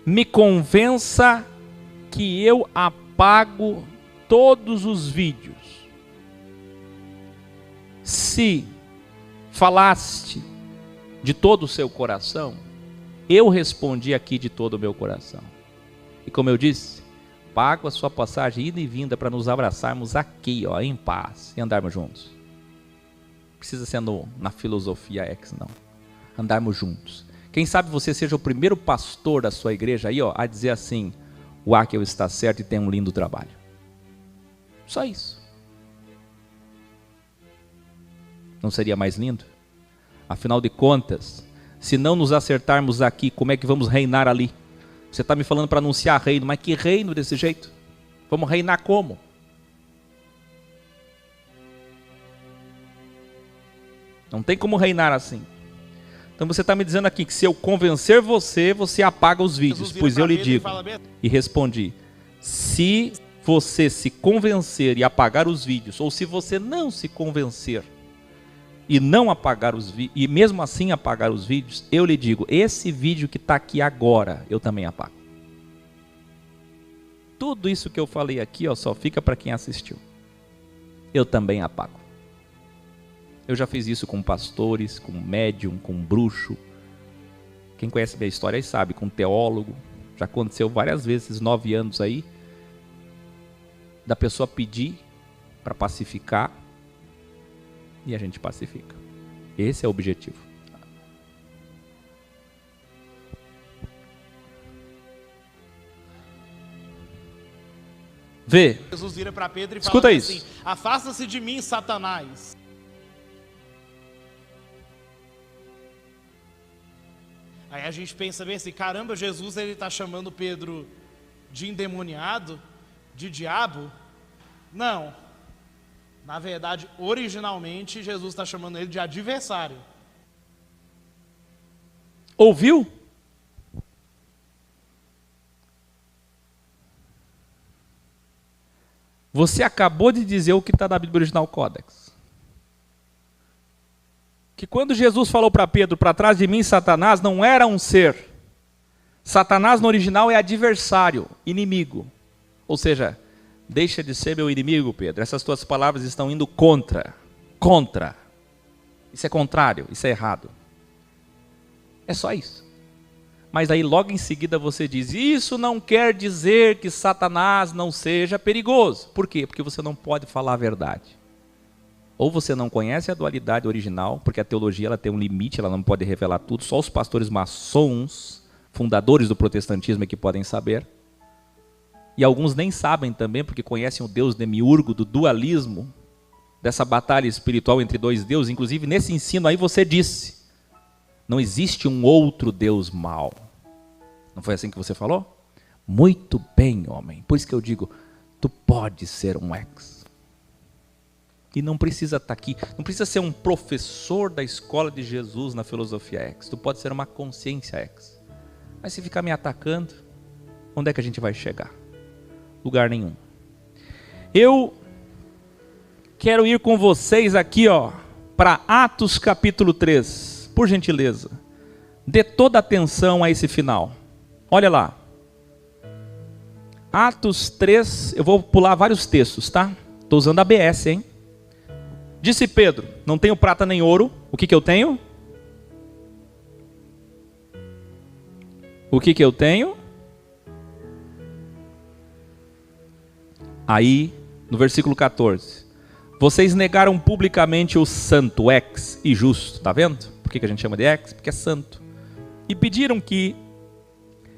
me convença que eu apago todos os vídeos. Se falaste de todo o seu coração, eu respondi aqui de todo o meu coração. E como eu disse, pago a sua passagem ida e vinda para nos abraçarmos aqui, ó, em paz, e andarmos juntos. Não precisa ser na filosofia X, não. Andarmos juntos. Quem sabe você seja o primeiro pastor da sua igreja aí, ó, a dizer assim: o Akel está certo e tem um lindo trabalho. Só isso. Não seria mais lindo? Afinal de contas, se não nos acertarmos aqui, como é que vamos reinar ali? Você está me falando para anunciar reino, mas que reino desse jeito? Vamos reinar como? Não tem como reinar assim. Então você está me dizendo aqui que se eu convencer você, você apaga os vídeos. Pois eu lhe digo. E respondi: se você se convencer e apagar os vídeos, ou se você não se convencer e não apagar os vídeos, e mesmo assim apagar os vídeos, eu lhe digo, esse vídeo que está aqui agora, eu também apago. Tudo isso que eu falei aqui, ó, só fica para quem assistiu. Eu também apago. Eu já fiz isso com pastores, com médium, com bruxo. Quem conhece minha história aí sabe, com teólogo. Já aconteceu várias vezes, esses 9 anos aí, da pessoa pedir para pacificar, e a gente pacifica. Esse é o objetivo. Vê. Jesus vira para Pedro e Escuta fala isso. assim: afasta-se de mim, Satanás. Aí a gente pensa bem assim: caramba, Jesus ele está chamando Pedro de endemoniado, de diabo? Não. Na verdade, originalmente, Jesus está chamando ele de adversário. Ouviu? Você acabou de dizer o que está na Bíblia Original Codex. Que quando Jesus falou para Pedro, para trás de mim, Satanás, não era um ser. Satanás no original é adversário, inimigo. Ou seja, deixa de ser meu inimigo, Pedro. Essas tuas palavras estão indo contra. Contra. Isso é contrário, isso é errado. É só isso. Mas aí logo em seguida você diz, isso não quer dizer que Satanás não seja perigoso. Por quê? Porque você não pode falar a verdade. Ou você não conhece a dualidade original, porque a teologia ela tem um limite, ela não pode revelar tudo. Só os pastores maçons, fundadores do protestantismo é que podem saber. E alguns nem sabem também, porque conhecem o Deus demiurgo do dualismo, dessa batalha espiritual entre dois deuses. Inclusive, nesse ensino aí você disse, não existe um outro Deus mau. Não foi assim que você falou? Muito bem, homem. Por isso que eu digo, tu pode ser um ex. E não precisa estar aqui, não precisa ser um professor da escola de Jesus na filosofia ex. Tu pode ser uma consciência ex. Mas se ficar me atacando, onde é que a gente vai chegar? Lugar nenhum. Eu quero ir com vocês aqui, para Atos capítulo 3, por gentileza. Dê toda atenção a esse final. Olha lá. Atos 3, eu vou pular vários textos, tá? Estou usando a ABS, hein? Disse Pedro, não tenho prata nem ouro, o que eu tenho? O que eu tenho? Aí, no versículo 14, vocês negaram publicamente o santo, ex e justo, tá vendo? Por que a gente chama de ex? Porque é santo. E pediram que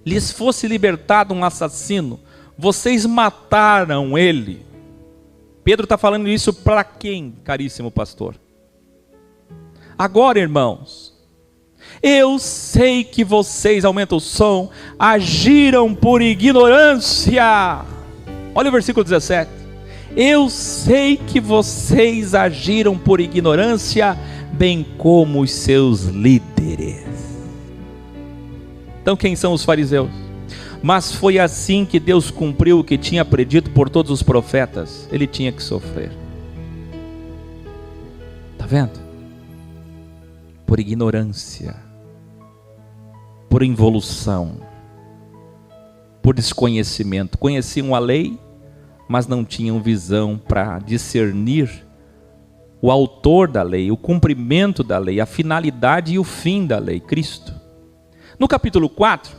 lhes fosse libertado um assassino, vocês mataram ele. Pedro está falando isso para quem, caríssimo pastor? Agora, irmãos, eu sei que vocês, aumenta o som, agiram por ignorância. Olha o versículo 17. Eu sei que vocês agiram por ignorância, bem como os seus líderes. Então quem são os fariseus? Mas foi assim que Deus cumpriu o que tinha predito por todos os profetas. Ele tinha que sofrer. Está vendo? Por ignorância, por involução, por desconhecimento. Conheciam a lei, mas não tinham visão para discernir o autor da lei, o cumprimento da lei, a finalidade e o fim da lei, Cristo. No capítulo 4,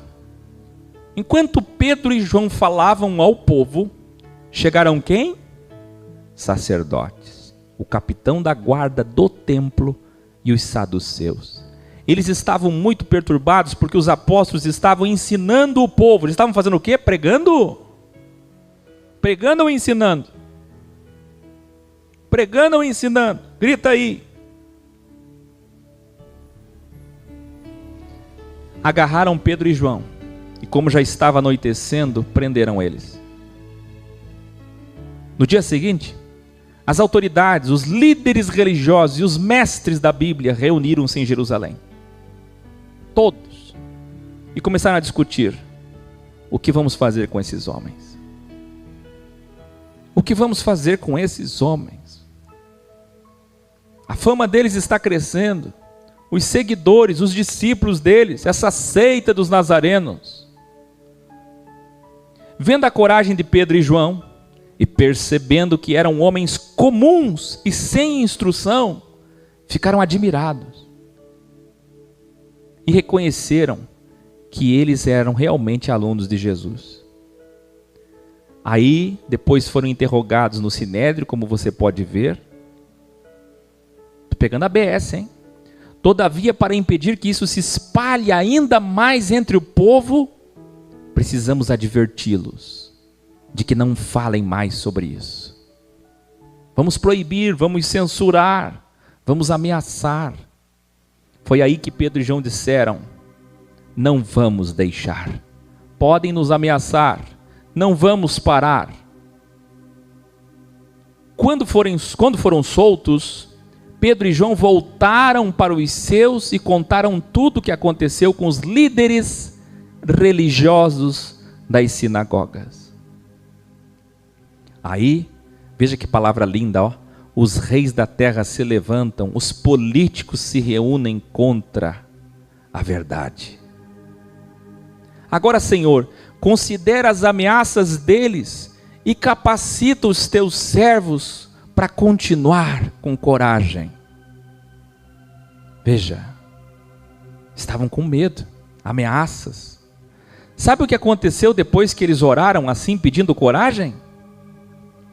enquanto Pedro e João falavam ao povo, chegaram quem? Sacerdotes, o capitão da guarda do templo e os saduceus. Eles estavam muito perturbados porque os apóstolos estavam ensinando o povo. Eles estavam fazendo o quê? Pregando? Pregando ou ensinando? Pregando ou ensinando? Grita aí. Agarraram Pedro e João, e como já estava anoitecendo, prenderam eles. No dia seguinte, as autoridades, os líderes religiosos e os mestres da Bíblia reuniram-se em Jerusalém. Todos. E começaram a discutir: o que vamos fazer com esses homens? O que vamos fazer com esses homens? A fama deles está crescendo. Os seguidores, os discípulos deles, essa seita dos nazarenos. Vendo a coragem de Pedro e João, e percebendo que eram homens comuns e sem instrução, ficaram admirados. E reconheceram que eles eram realmente alunos de Jesus. Aí, depois foram interrogados no Sinédrio, como você pode ver. Estou pegando a ABS, hein? Todavia, para impedir que isso se espalhe ainda mais entre o povo, precisamos adverti-los de que não falem mais sobre isso. Vamos proibir, vamos censurar, vamos ameaçar. Foi aí que Pedro e João disseram: não vamos deixar. Podem nos ameaçar, não vamos parar. Quando foram soltos, Pedro e João voltaram para os seus e contaram tudo o que aconteceu com os líderes religiosos das sinagogas. Aí, veja que palavra linda, os reis da terra se levantam, os políticos se reúnem contra a verdade. Agora, Senhor, considera as ameaças deles e capacita os teus servos para continuar com coragem. Veja, estavam com medo, ameaças. Sabe o que aconteceu depois que eles oraram assim, pedindo coragem?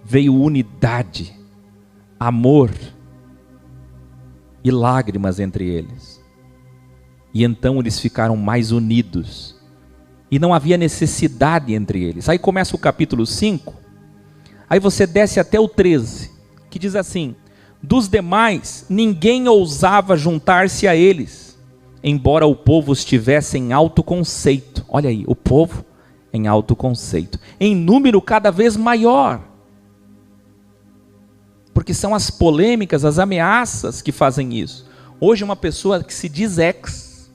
Veio unidade, amor e lágrimas entre eles. E então eles ficaram mais unidos. E não havia necessidade entre eles. Aí começa o capítulo 5. Aí você desce até o 13. Que diz assim: dos demais, ninguém ousava juntar-se a eles, embora o povo estivesse em alto conceito. Olha aí, o povo em alto conceito. Em número cada vez maior. Porque são as polêmicas, as ameaças que fazem isso. Hoje uma pessoa que se diz ex,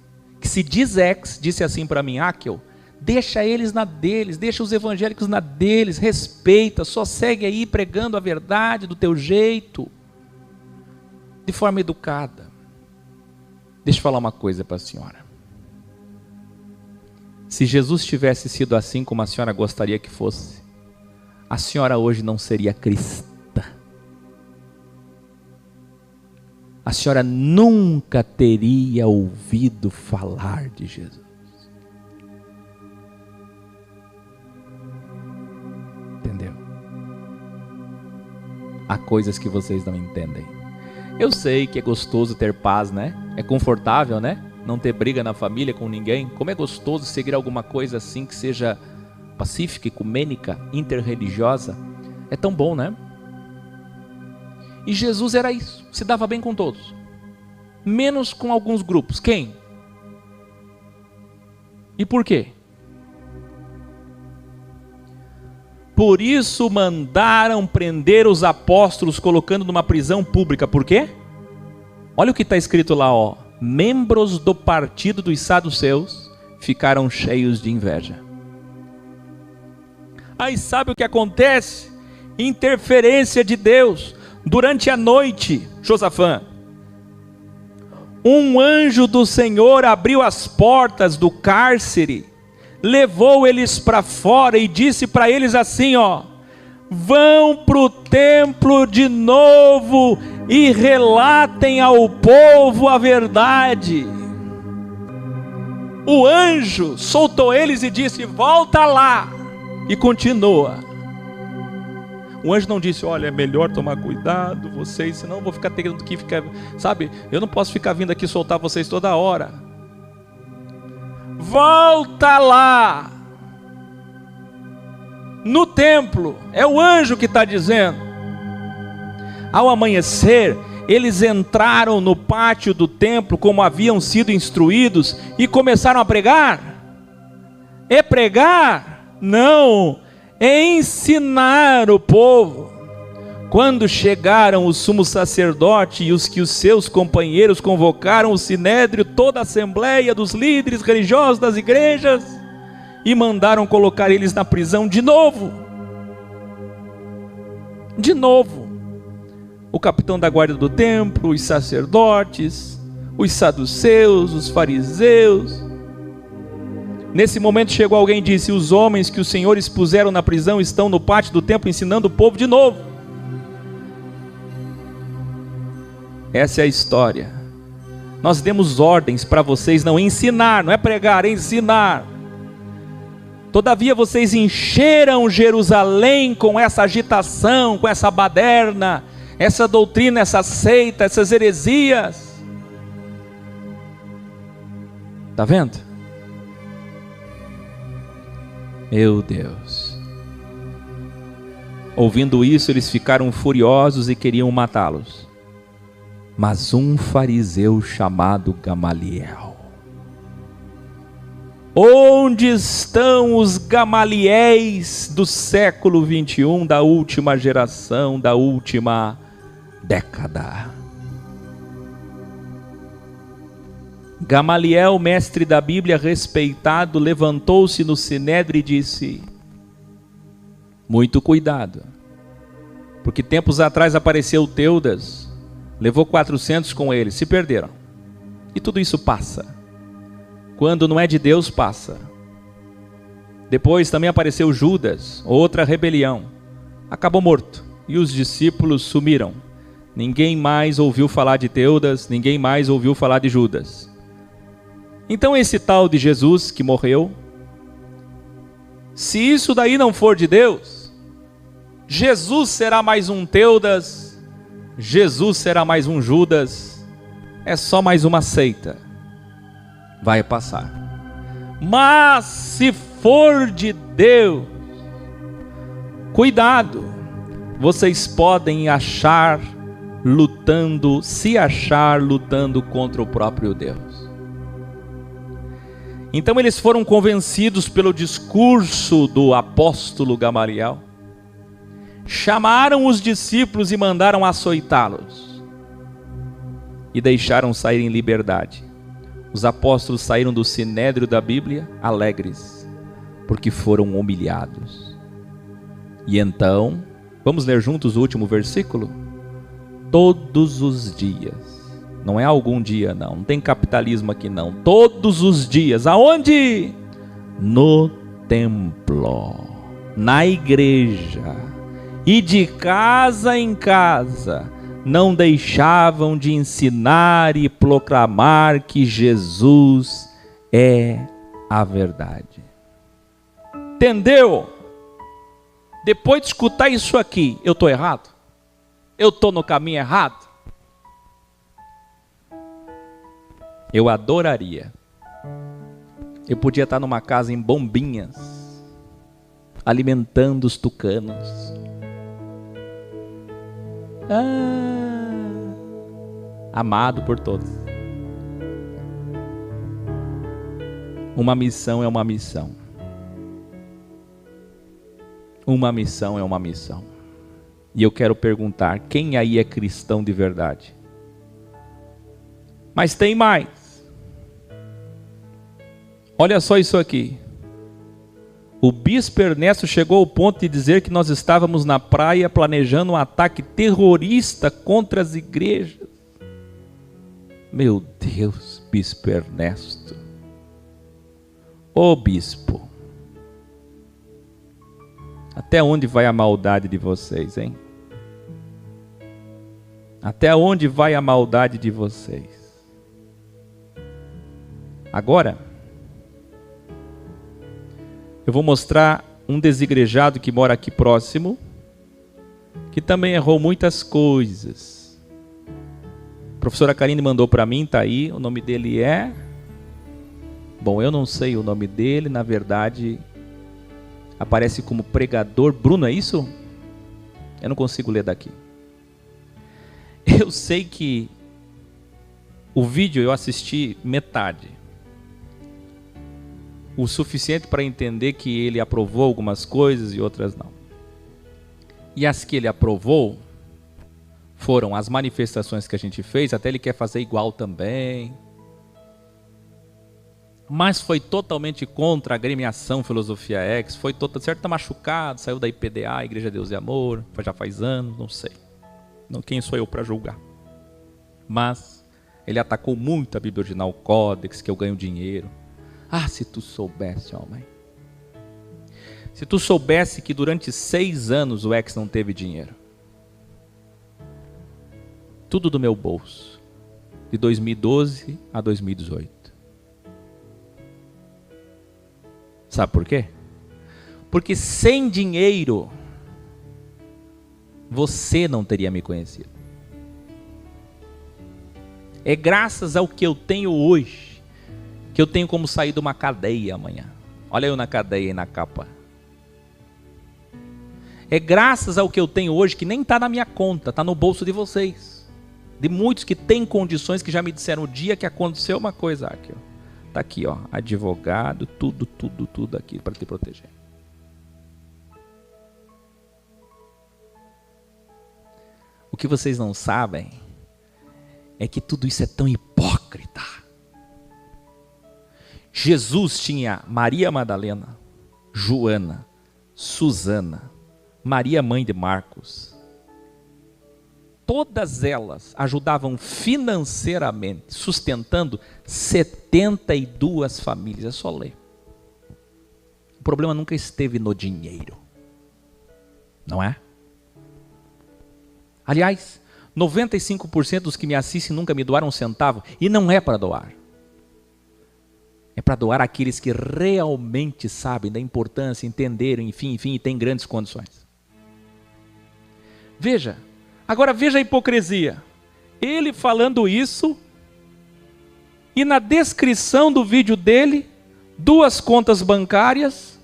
disse assim para mim: Akel, Deixa eles na deles, deixa os evangélicos na deles, respeita, só segue aí pregando a verdade do teu jeito, de forma educada. Deixa eu falar uma coisa para a senhora. Se Jesus tivesse sido assim como a senhora gostaria que fosse, a senhora hoje não seria cristã. A senhora nunca teria ouvido falar de Jesus. Entendeu? Há coisas que vocês não entendem. Eu sei que é gostoso ter paz, né? É confortável, né? Não ter briga na família com ninguém. Como é gostoso seguir alguma coisa assim que seja pacífica, ecumênica, interreligiosa. É tão bom, né? E Jesus era isso, se dava bem com todos, menos com alguns grupos. Quem? E por quê? Por isso mandaram prender os apóstolos, colocando numa prisão pública. Por quê? Olha o que está escrito lá, ó. Membros do partido dos saduceus ficaram cheios de inveja. Aí sabe o que acontece? Interferência de Deus. Durante a noite, Josafá, um anjo do Senhor abriu as portas do cárcere, levou eles para fora e disse para eles assim, ó: vão para o templo de novo e relatem ao povo a verdade. O anjo soltou eles e disse: volta lá, e continua. O anjo não disse: olha, é melhor tomar cuidado, vocês, senão eu vou ficar tendo que ficar, sabe, eu não posso ficar vindo aqui soltar vocês toda hora. Volta lá, no templo, é o anjo que está dizendo. Ao amanhecer, eles entraram no pátio do templo, como haviam sido instruídos, e começaram a pregar. É pregar? Não, é ensinar o povo. Quando chegaram o sumo sacerdote e os que os seus companheiros convocaram o sinédrio, toda a assembleia dos líderes religiosos das igrejas, e mandaram colocar eles na prisão de novo. De novo. O capitão da guarda do templo, os sacerdotes, os saduceus, os fariseus. Nesse momento chegou alguém e disse: os homens que os senhores puseram na prisão estão no pátio do templo ensinando o povo de novo. Essa é a história. Nós demos ordens para vocês não ensinar, não é pregar, é ensinar. Todavia vocês encheram Jerusalém com essa agitação, com essa baderna, essa doutrina, essa seita, essas heresias. Está vendo? Meu Deus. Ouvindo isso, eles ficaram furiosos e queriam matá-los. Mas um fariseu chamado Gamaliel. Onde estão os Gamaliéis do século 21, da última geração, da última década? Gamaliel, mestre da Bíblia, respeitado, levantou-se no sinédrio e disse: muito cuidado, porque tempos atrás apareceu Teudas, levou 400 com ele, se perderam, e tudo isso passa. Quando não é de Deus, passa. Depois também apareceu Judas, outra rebelião, acabou morto, e os discípulos sumiram. Ninguém mais ouviu falar de Teudas, ninguém mais ouviu falar de Judas. Então esse tal de Jesus que morreu, se isso daí não for de Deus, Jesus será mais um Teudas, Jesus será mais um Judas, é só mais uma seita, vai passar. Mas se for de Deus, cuidado, vocês podem achar lutando, se achar lutando contra o próprio Deus. Então eles foram convencidos pelo discurso do apóstolo Gamaliel, chamaram os discípulos e mandaram açoitá-los, e deixaram sair em liberdade. Os apóstolos saíram do sinédrio da Bíblia alegres. porque foram humilhados. E então, vamos ler juntos o último versículo? Todos os dias. Não é algum dia, não tem capitalismo aqui não. Todos os dias. Aonde? No templo, na igreja, e de casa em casa, não deixavam de ensinar e proclamar que Jesus é a verdade. Entendeu? Depois de escutar isso aqui, eu estou errado? Eu estou no caminho errado? Eu adoraria. Eu podia estar numa casa em Bombinhas, alimentando os tucanos. Amado por todos. Uma missão é uma missão. Uma missão é uma missão. E eu quero perguntar, quem aí é cristão de verdade? Mas tem mais. Olha só isso aqui. O bispo Ernesto chegou ao ponto de dizer que nós estávamos na praia planejando um ataque terrorista contra as igrejas. Meu Deus, bispo Ernesto. Ô bispo, até onde vai a maldade de vocês, hein? Até onde vai a maldade de vocês? Agora, eu vou mostrar um desigrejado que mora aqui próximo, que também errou muitas coisas. A professora Karine mandou para mim, tá aí, o nome dele é... Bom, eu não sei o nome dele, na verdade, aparece como pregador. Bruno, é isso? Eu não consigo ler daqui. Eu sei que o vídeo eu assisti metade. O suficiente para entender que ele aprovou algumas coisas e outras não. E as que ele aprovou foram as manifestações que a gente fez, até ele quer fazer igual também. Mas foi totalmente contra a agremiação Filosofia X, foi certo, tá machucado, saiu da IPDA, Igreja Deus e Amor, já faz anos, não sei. Quem sou eu para julgar? Mas ele atacou muito a Bíblia Original Codex, que eu ganho dinheiro. Ah, se tu soubesse, homem. Se tu soubesse que durante 6 anos o ex não teve dinheiro. Tudo do meu bolso. De 2012 a 2018. Sabe por quê? Porque sem dinheiro, você não teria me conhecido. É graças ao que eu tenho hoje, que eu tenho como sair de uma cadeia amanhã. Olha eu na cadeia e na capa. É graças ao que eu tenho hoje, que nem está na minha conta, está no bolso de vocês. De muitos que têm condições, que já me disseram o dia que aconteceu uma coisa aqui, ó. Está aqui, ó, advogado, tudo aqui para te proteger. O que vocês não sabem é que tudo isso é tão hipócrita. Jesus tinha Maria Madalena, Joana, Susana, Maria mãe de Marcos. Todas elas ajudavam financeiramente, sustentando 72 famílias. É só ler. O problema nunca esteve no dinheiro. Não é? Aliás, 95% dos que me assistem nunca me doaram um centavo. E não é para doar. É para doar àqueles que realmente sabem da importância, entenderam, enfim, e têm grandes condições. Veja. Agora veja a hipocrisia. Ele falando isso, e na descrição do vídeo dele, 2 contas bancárias,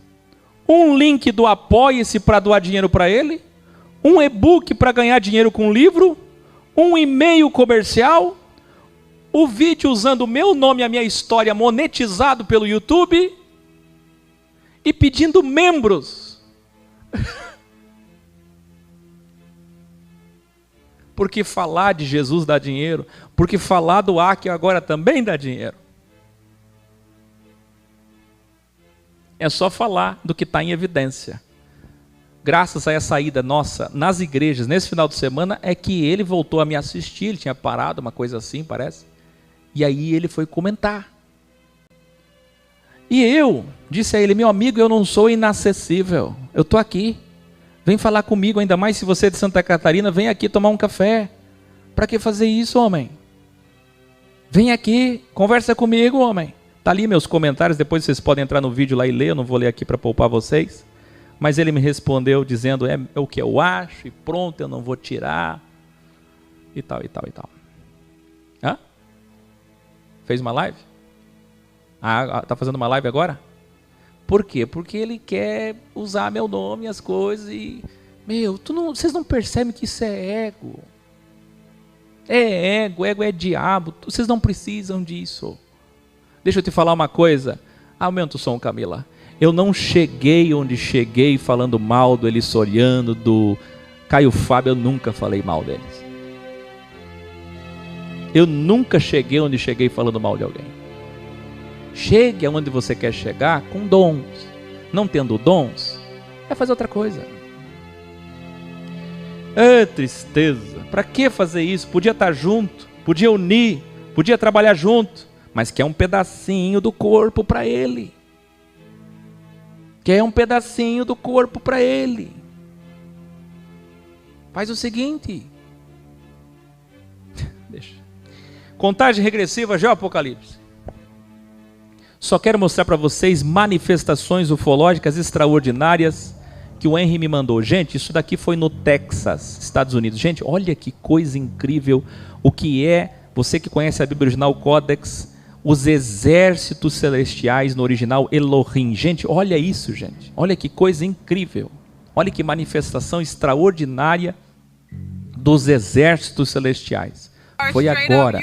um link do Apoia-se para doar dinheiro para ele, um e-book para ganhar dinheiro com livro, um e-mail comercial, o vídeo usando o meu nome e a minha história monetizado pelo YouTube, e pedindo membros. Porque falar de Jesus dá dinheiro, porque falar do Acre agora também dá dinheiro. É só falar do que está em evidência. Graças a essa ida nossa nas igrejas, nesse final de semana, é que ele voltou a me assistir. Ele tinha parado, uma coisa assim, parece. E aí ele foi comentar. E eu disse a ele: meu amigo, eu não sou inacessível. Eu estou aqui. Vem falar comigo, ainda mais se você é de Santa Catarina, vem aqui tomar um café. Para que fazer isso, homem? Vem aqui, conversa comigo, homem. Está ali meus comentários, depois vocês podem entrar no vídeo lá e ler, eu não vou ler aqui para poupar vocês. Mas ele me respondeu dizendo: é o que eu acho, e pronto, eu não vou tirar. E tal, e tal, e tal. Hã? Fez uma live? Tá fazendo uma live agora? Por quê? Porque ele quer usar meu nome e as coisas e... vocês não percebem que isso é ego. É ego é diabo. Vocês não precisam disso. Deixa eu te falar uma coisa. Aumenta o som, Camila. Eu não cheguei onde cheguei falando mal do Eli Soriano, do Caio Fábio. Eu nunca falei mal deles. Eu nunca cheguei onde cheguei falando mal de alguém. Chegue aonde você quer chegar com dons. Não tendo dons, é fazer outra coisa. É tristeza. Para que fazer isso? Podia estar junto, podia unir, podia trabalhar junto, mas quer um pedacinho do corpo para ele. Quer um pedacinho do corpo para ele. Faz o seguinte. Deixa. Contagem regressiva já, Apocalipse. Só quero mostrar para vocês manifestações ufológicas extraordinárias que o Henry me mandou. Gente, isso daqui foi no Texas, Estados Unidos. Gente, olha que coisa incrível. O que é, você que conhece a Bíblia original, Codex, os exércitos celestiais no original Elohim. Gente, olha isso, gente. Olha que coisa incrível. Olha que manifestação extraordinária dos exércitos celestiais. Foi agora.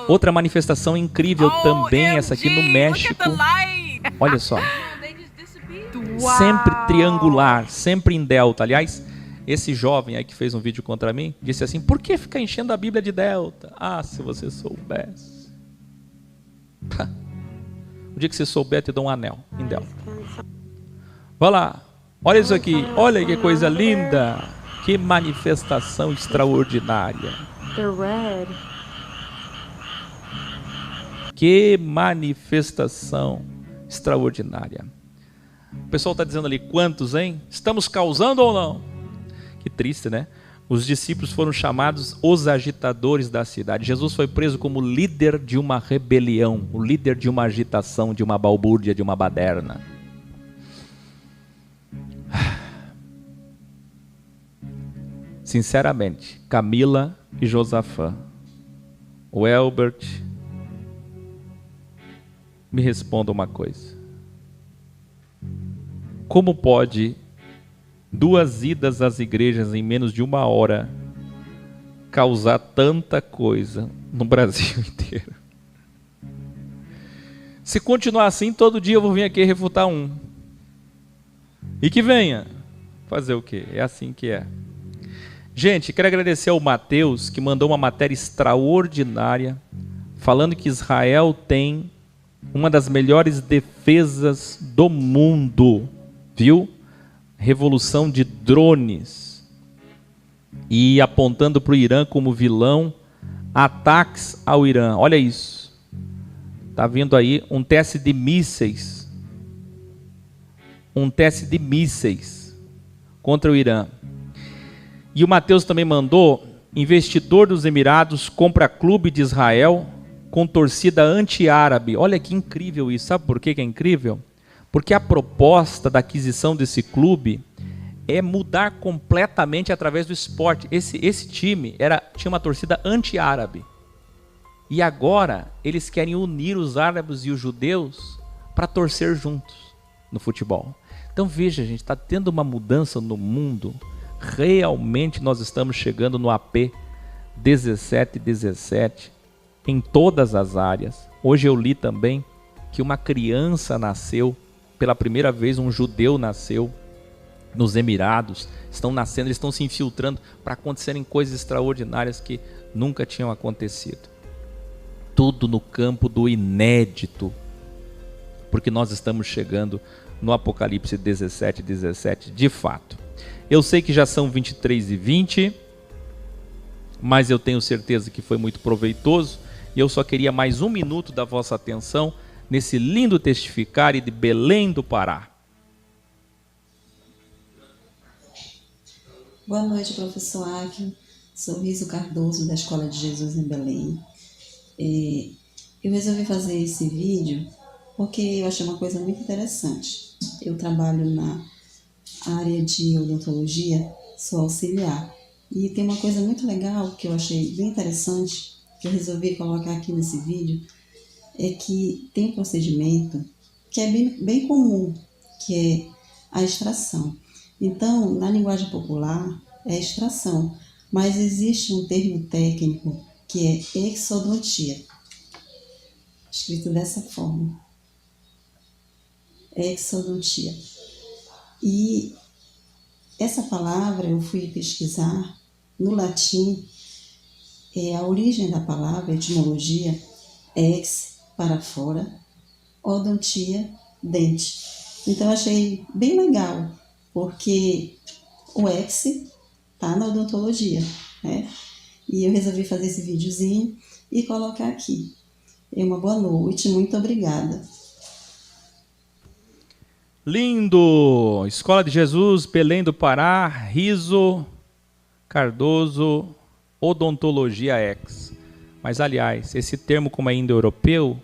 Outra manifestação incrível também, essa aqui no México. Olha só. Sempre triangular, sempre em delta. Aliás, esse jovem aí que fez um vídeo contra mim, disse assim: por que ficar enchendo a Bíblia de delta? Ah, se você soubesse. O dia que você souber, te dou um anel em delta. Vai lá. Olha isso aqui. Olha que coisa linda. Que manifestação extraordinária. Que manifestação extraordinária. O pessoal está dizendo ali, quantos, hein? Estamos causando ou não? Que triste, né? Os discípulos foram chamados os agitadores da cidade. Jesus foi preso como líder de uma rebelião, o líder de uma agitação, de uma balbúrdia, de uma baderna. Sinceramente, Camila e Josafá, o Elbert, me responda uma coisa. Como pode 2 idas às igrejas em menos de 1 hora causar tanta coisa no Brasil inteiro? Se continuar assim, todo dia eu vou vir aqui refutar um. E que venha. Fazer o quê? É assim que é. Gente, quero agradecer ao Mateus, que mandou uma matéria extraordinária, falando que Israel tem uma das melhores defesas do mundo, viu? Revolução de drones. E apontando para o Irã como vilão, ataques ao Irã. Olha isso. Está vindo aí um teste de mísseis. Um teste de mísseis contra o Irã. E o Mateus também mandou: investidor dos Emirados compra clube de Israel com torcida anti-árabe. Olha que incrível isso. Sabe por que é incrível? Porque a proposta da aquisição desse clube é mudar completamente através do esporte. Esse time tinha uma torcida anti-árabe. E agora eles querem unir os árabes e os judeus para torcer juntos no futebol. Então veja, gente, está tendo uma mudança no mundo. Realmente nós estamos chegando no AP 1717 em todas as áreas. Hoje eu li também que uma criança nasceu, pela primeira vez um judeu nasceu nos Emirados. Estão nascendo, eles estão se infiltrando para acontecerem coisas extraordinárias que nunca tinham acontecido. Tudo no campo do inédito. porque nós estamos chegando no Apocalipse 17 de fato. Eu sei que já são 23h20, mas eu tenho certeza que foi muito proveitoso, e eu só queria mais 1 minuto da vossa atenção nesse lindo testificário de Belém do Pará. Boa noite, professor Áquio. Sou Riso Cardoso, da Escola de Jesus em Belém. Eu resolvi fazer esse vídeo porque eu achei uma coisa muito interessante. Eu trabalho na área de odontologia, sou auxiliar. E tem uma coisa muito legal que eu achei bem interessante, que eu resolvi colocar aqui nesse vídeo, é que tem um procedimento que é bem comum, que é a extração. Então, na linguagem popular, é extração, mas existe um termo técnico que é exodontia, escrito dessa forma, exodontia. E essa palavra eu fui pesquisar no latim, a origem da palavra, a etimologia, ex, para fora, odontia, dente. Então, eu achei bem legal, porque o ex está na odontologia, né? E eu resolvi fazer esse videozinho e colocar aqui. Uma boa noite, muito obrigada. Lindo! Escola de Jesus, Belém do Pará, Riso Cardoso, Odontologia Ex. Mas, aliás, esse termo, como é indo-europeu,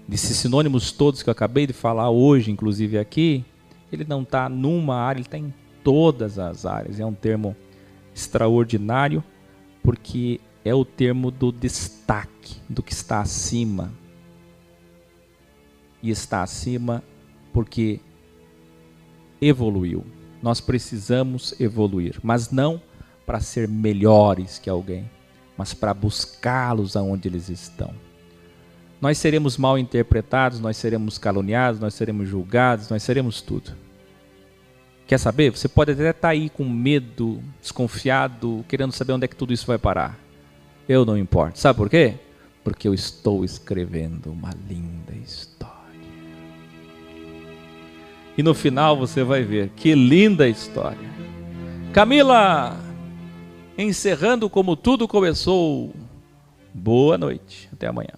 desses sinônimos todos que eu acabei de falar hoje, inclusive aqui, ele não está numa área, ele está em todas as áreas. É um termo extraordinário, porque é o termo do destaque, do que está acima. E está acima porque evoluiu. Nós precisamos evoluir, mas não para ser melhores que alguém, mas para buscá-los aonde eles estão. Nós seremos mal interpretados, nós seremos caluniados, nós seremos julgados, nós seremos tudo. Quer saber? Você pode até estar aí com medo, desconfiado, querendo saber onde é que tudo isso vai parar. Eu não importo. Sabe por quê? Porque eu estou escrevendo uma linda história. E no final você vai ver que linda história. Camila, encerrando como tudo começou. Boa noite. Até amanhã.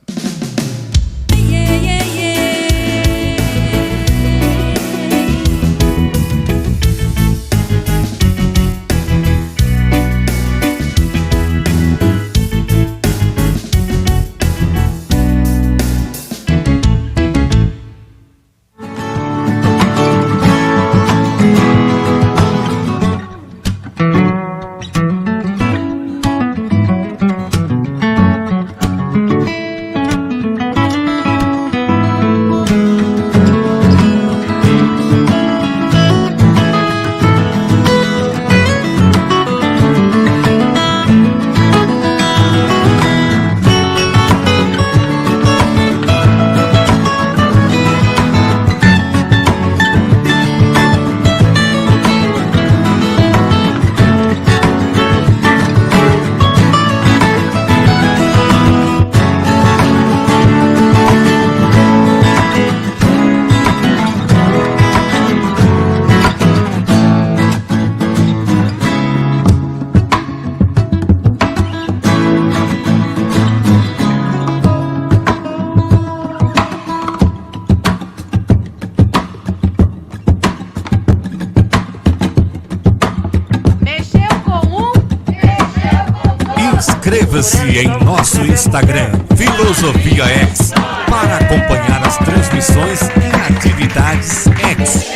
Inscreva-se em nosso Instagram, Filosofia X, para acompanhar as transmissões e atividades X.